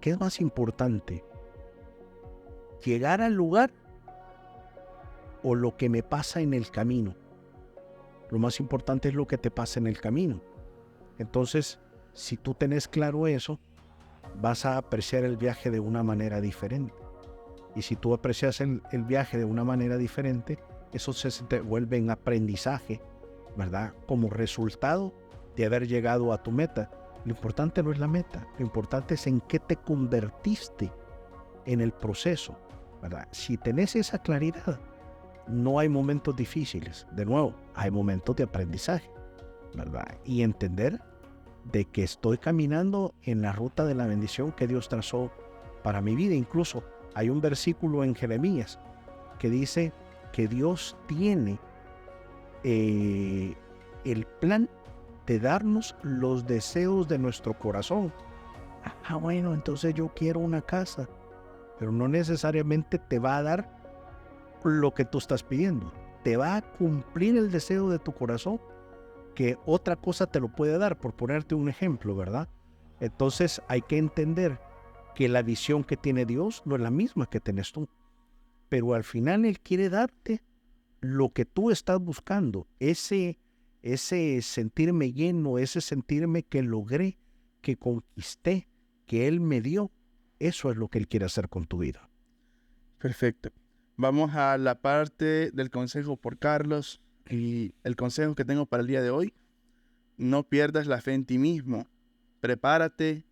¿Qué es más importante? ¿Llegar al lugar o lo que me pasa en el camino? Lo más importante es lo que te pasa en el camino. Entonces, si tú tenés claro eso, vas a apreciar el viaje de una manera diferente. Y si tú aprecias el viaje de una manera diferente, eso se te vuelve en aprendizaje, ¿verdad? Como resultado de haber llegado a tu meta. Lo importante no es la meta, lo importante es en qué te convertiste en el proceso, ¿verdad? Si tenés esa claridad, no hay momentos difíciles. De nuevo, hay momentos de aprendizaje, ¿verdad? Y entender de que estoy caminando en la ruta de la bendición que Dios trazó para mi vida. Incluso hay un versículo en Jeremías que dice que Dios tiene el plan de darnos los deseos de nuestro corazón. Bueno, entonces yo quiero una casa, pero no necesariamente te va a dar lo que tú estás pidiendo. Te va a cumplir el deseo de tu corazón, que otra cosa te lo puede dar, por ponerte un ejemplo, ¿verdad? Entonces hay que entender que la visión que tiene Dios no es la misma que tienes tú, pero al final Él quiere darte lo que tú estás buscando, ese sentirme lleno, ese sentirme que logré, que conquisté, que Él me dio. Eso es lo que Él quiere hacer con tu vida. Perfecto. Vamos a la parte del consejo por Carlos. Y el consejo que tengo para el día de hoy: no pierdas la fe en ti mismo. Prepárate,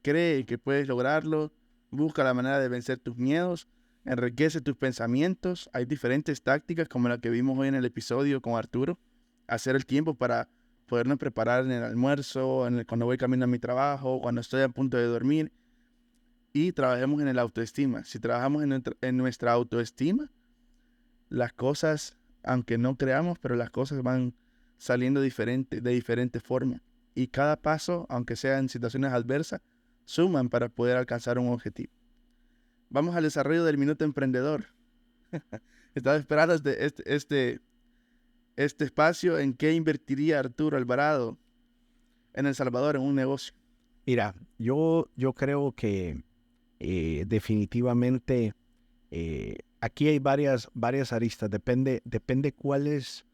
cree que puedes lograrlo, busca la manera de vencer tus miedos enriquece tus pensamientos. Hay diferentes tácticas como la que vimos hoy en el episodio con Arturo. Hacer el tiempo para podernos preparar en el almuerzo, cuando voy camino a mi trabajo, cuando estoy a punto de dormir. Y trabajemos en el autoestima. Si trabajamos en nuestra autoestima, las cosas, aunque no creamos, pero las cosas van saliendo de diferente forma. Y cada paso, aunque sea en situaciones adversas, suman para poder alcanzar un objetivo. Vamos al desarrollo del Minuto Emprendedor. Estaba esperando este espacio. ¿En qué invertiría Arturo Alvarado en El Salvador en un negocio? Mira, yo creo que definitivamente aquí hay varias aristas. Depende cuál es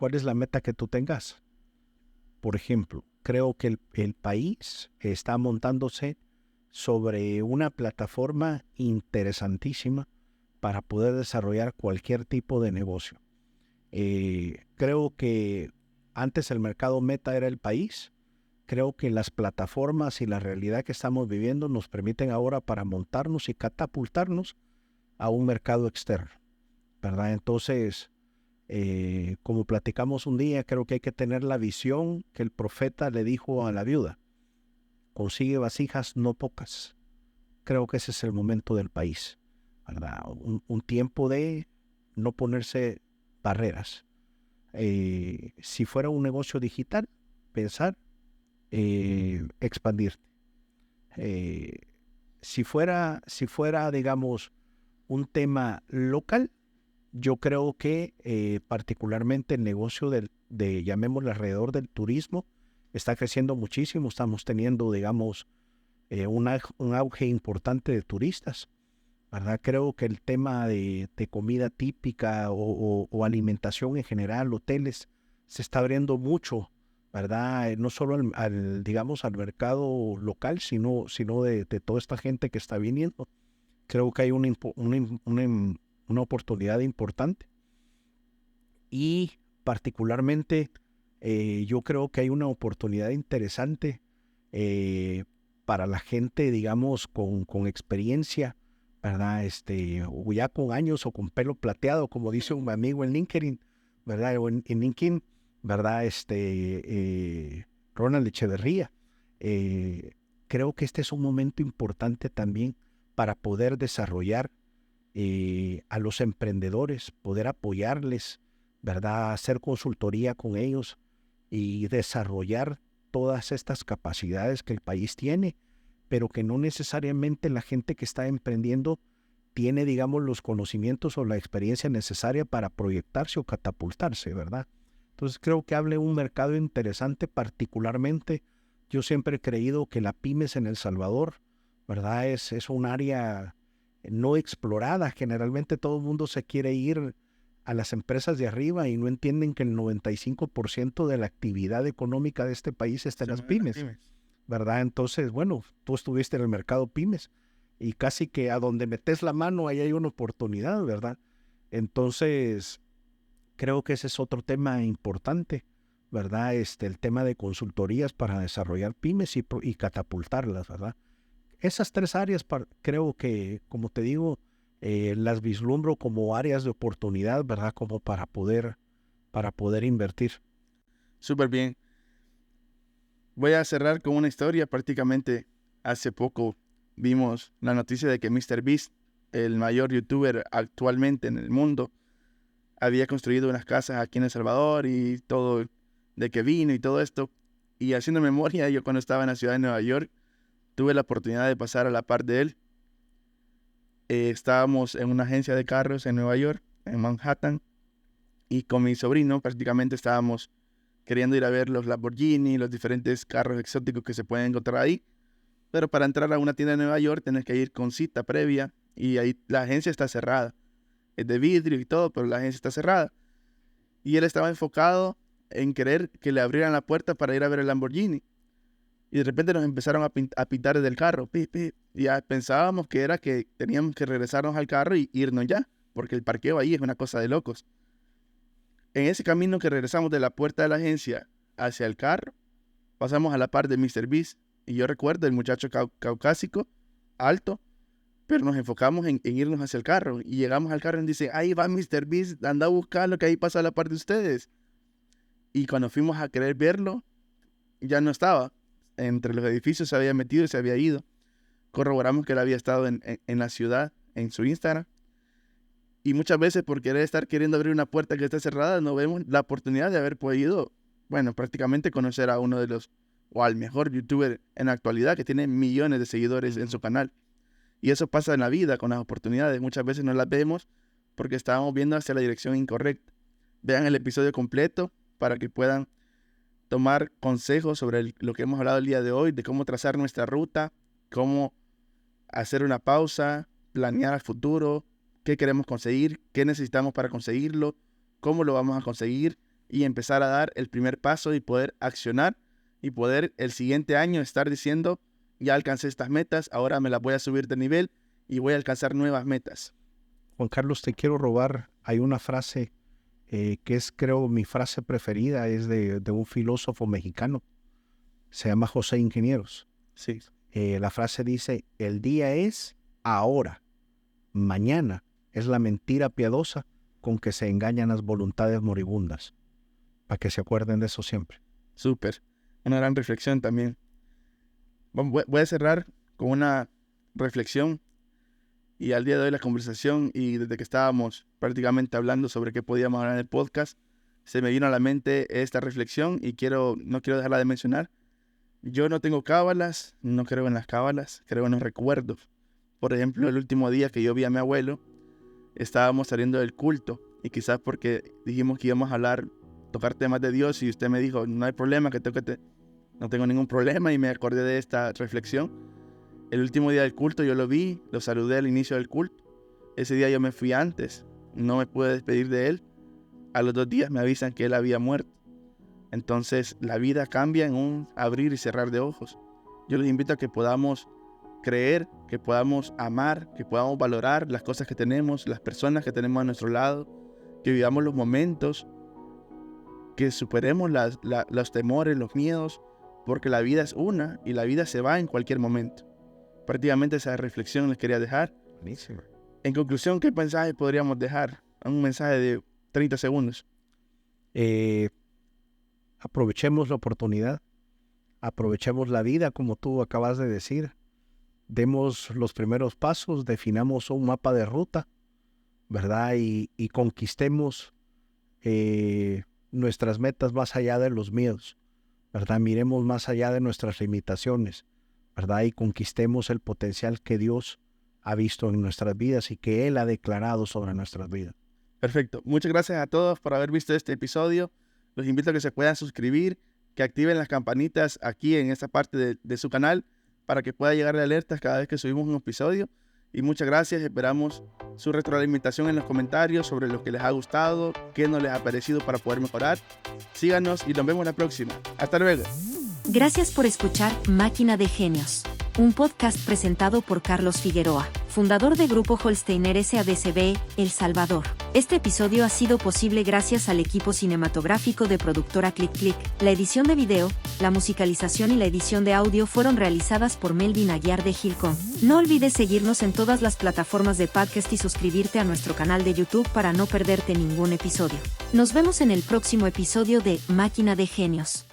la meta que tú tengas. Por ejemplo, creo que el país está montándose sobre una plataforma interesantísima para poder desarrollar cualquier tipo de negocio. Creo que antes el mercado meta era el país. Creo que las plataformas y la realidad que estamos viviendo nos permiten ahora para montarnos y catapultarnos a un mercado externo, ¿verdad? Entonces, como platicamos un día, creo que hay que tener la visión que el profeta le dijo a la viuda: consigue vasijas no pocas. Creo que ese es el momento del país, ¿verdad? Un tiempo de no ponerse barreras. Si fuera un negocio digital, pensar expandirte. Si fuera, digamos, un tema local, yo creo que particularmente el negocio llamémosle alrededor del turismo, está creciendo muchísimo. Estamos teniendo, digamos, un auge importante de turistas, ¿verdad? Creo que el tema de comida típica o alimentación en general, hoteles, se está abriendo mucho, ¿verdad? No solo digamos, al mercado local, sino de toda esta gente que está viniendo. Creo que hay una oportunidad importante. Y particularmente yo creo que hay una oportunidad interesante para la gente, digamos, con experiencia, ¿verdad? O ya con años o con pelo plateado, como dice un amigo en LinkedIn, ¿verdad? O en LinkedIn, ¿verdad? Ronald Echeverría. Creo que este es un momento importante también para poder desarrollar a los emprendedores, poder apoyarles, ¿verdad? Hacer consultoría con ellos y desarrollar todas estas capacidades que el país tiene, pero que no necesariamente la gente que está emprendiendo tiene, digamos, los conocimientos o la experiencia necesaria para proyectarse o catapultarse, ¿verdad? Entonces creo que hable un mercado interesante. Particularmente, yo siempre he creído que la pymes en El Salvador, ¿verdad? Es un área no explorada. Generalmente todo el mundo se quiere ir a las empresas de arriba y no entienden que el 95% de la actividad económica de este país está en las pymes, ¿verdad? Entonces, bueno, tú estuviste en el mercado pymes y casi que a donde metes la mano ahí hay una oportunidad, ¿verdad? Entonces, creo que ese es otro tema importante, ¿verdad? El tema de consultorías para desarrollar pymes y catapultarlas, ¿verdad? Esas tres áreas creo que, como te digo, las vislumbro como áreas de oportunidad, ¿verdad? Como para poder invertir. Súper bien. Voy a cerrar con una historia. Prácticamente hace poco vimos la noticia de que MrBeast, el mayor youtuber actualmente en el mundo, había construido unas casas aquí en El Salvador y todo, de que vino y todo esto. Y haciendo memoria, yo cuando estaba en la ciudad de Nueva York, tuve la oportunidad de pasar a la par de él. Estábamos en una agencia de carros en Nueva York, en Manhattan, y con mi sobrino prácticamente estábamos queriendo ir a ver los Lamborghini, los diferentes carros exóticos que se pueden encontrar ahí. Pero para entrar a una tienda de Nueva York tienes que ir con cita previa y ahí la agencia está cerrada. Es de vidrio y todo, pero la agencia está cerrada. Y él estaba enfocado en querer que le abrieran la puerta para ir a ver el Lamborghini. Y de repente nos empezaron a pintar desde el carro. Pip, pip. Y ya pensábamos que era que teníamos que regresarnos al carro y irnos ya, porque el parqueo ahí es una cosa de locos. En ese camino que regresamos de la puerta de la agencia hacia el carro, pasamos a la par de MrBeast. Y yo recuerdo el muchacho caucásico, alto, pero nos enfocamos en irnos hacia el carro. Y llegamos al carro y dicen, ahí va Mr. Beast, anda a buscarlo, que ahí pasa la parte de ustedes. Y cuando fuimos a querer verlo, ya no estaba. Entre los edificios se había metido y se había ido. Corroboramos que él había estado en la ciudad, en su Instagram. Y muchas veces por estar queriendo abrir una puerta que está cerrada, no vemos la oportunidad de haber podido, bueno, prácticamente conocer a uno de los, o al mejor youtuber en la actualidad, que tiene millones de seguidores en su canal. Y eso pasa en la vida con las oportunidades. Muchas veces no las vemos porque estábamos viendo hacia la dirección incorrecta. Vean el episodio completo para que puedan tomar consejos sobre lo que hemos hablado el día de hoy, de cómo trazar nuestra ruta, cómo hacer una pausa, planear al futuro, qué queremos conseguir, qué necesitamos para conseguirlo, cómo lo vamos a conseguir y empezar a dar el primer paso y poder accionar y poder el siguiente año estar diciendo, ya alcancé estas metas, ahora me las voy a subir de nivel y voy a alcanzar nuevas metas. Juan Carlos, te quiero robar. Hay una frase que es, creo, mi frase preferida, es de un filósofo mexicano. Se llama José Ingenieros. Sí. La frase dice, el día es ahora, mañana es la mentira piadosa con que se engañan las voluntades moribundas. Para que se acuerden de eso siempre. Súper. Una gran reflexión también. Voy a cerrar con una reflexión. Y al día de hoy la conversación, y desde que estábamos prácticamente hablando sobre qué podíamos hablar en el podcast, se me vino a la mente esta reflexión y no quiero dejarla de mencionar. Yo no tengo cábalas, no creo en las cábalas, creo en los recuerdos. Por ejemplo, el último día que yo vi a mi abuelo, estábamos saliendo del culto y quizás porque dijimos que íbamos a tocar temas de Dios y usted me dijo, no hay problema, no tengo ningún problema, y me acordé de esta reflexión. El último día del culto yo lo vi, lo saludé al inicio del culto. Ese día yo me fui antes, no me pude despedir de él. A los 2 días me avisan que él había muerto. Entonces la vida cambia en un abrir y cerrar de ojos. Yo les invito a que podamos creer, que podamos amar, que podamos valorar las cosas que tenemos, las personas que tenemos a nuestro lado, que vivamos los momentos, que superemos los temores, los miedos, porque la vida es una y la vida se va en cualquier momento. Prácticamente esa reflexión les quería dejar. Buenísimo. En conclusión, ¿qué mensaje podríamos dejar? Un mensaje de 30 segundos. Aprovechemos la oportunidad, aprovechemos la vida como tú acabas de decir, demos los primeros pasos, definamos un mapa de ruta, ¿verdad? Y conquistemos nuestras metas más allá de los miedos, ¿verdad? Miremos más allá de nuestras limitaciones, ¿verdad? Y conquistemos el potencial que Dios ha visto en nuestras vidas y que Él ha declarado sobre nuestras vidas. Perfecto. Muchas gracias a todos por haber visto este episodio. Los invito a que se puedan suscribir, que activen las campanitas aquí en esta parte de su canal para que pueda llegarle alertas cada vez que subimos un episodio. Y muchas gracias. Esperamos su retroalimentación en los comentarios sobre lo que les ha gustado, qué no les ha parecido para poder mejorar. Síganos y nos vemos la próxima. Hasta luego. Gracias por escuchar Máquina de Genios, un podcast presentado por Carlos Figueroa, fundador de Grupo Holsteiner SADCB, El Salvador. Este episodio ha sido posible gracias al equipo cinematográfico de productora Click Click. La edición de video, la musicalización y la edición de audio fueron realizadas por Melvin Aguiar de Gilcon. No olvides seguirnos en todas las plataformas de podcast y suscribirte a nuestro canal de YouTube para no perderte ningún episodio. Nos vemos en el próximo episodio de Máquina de Genios.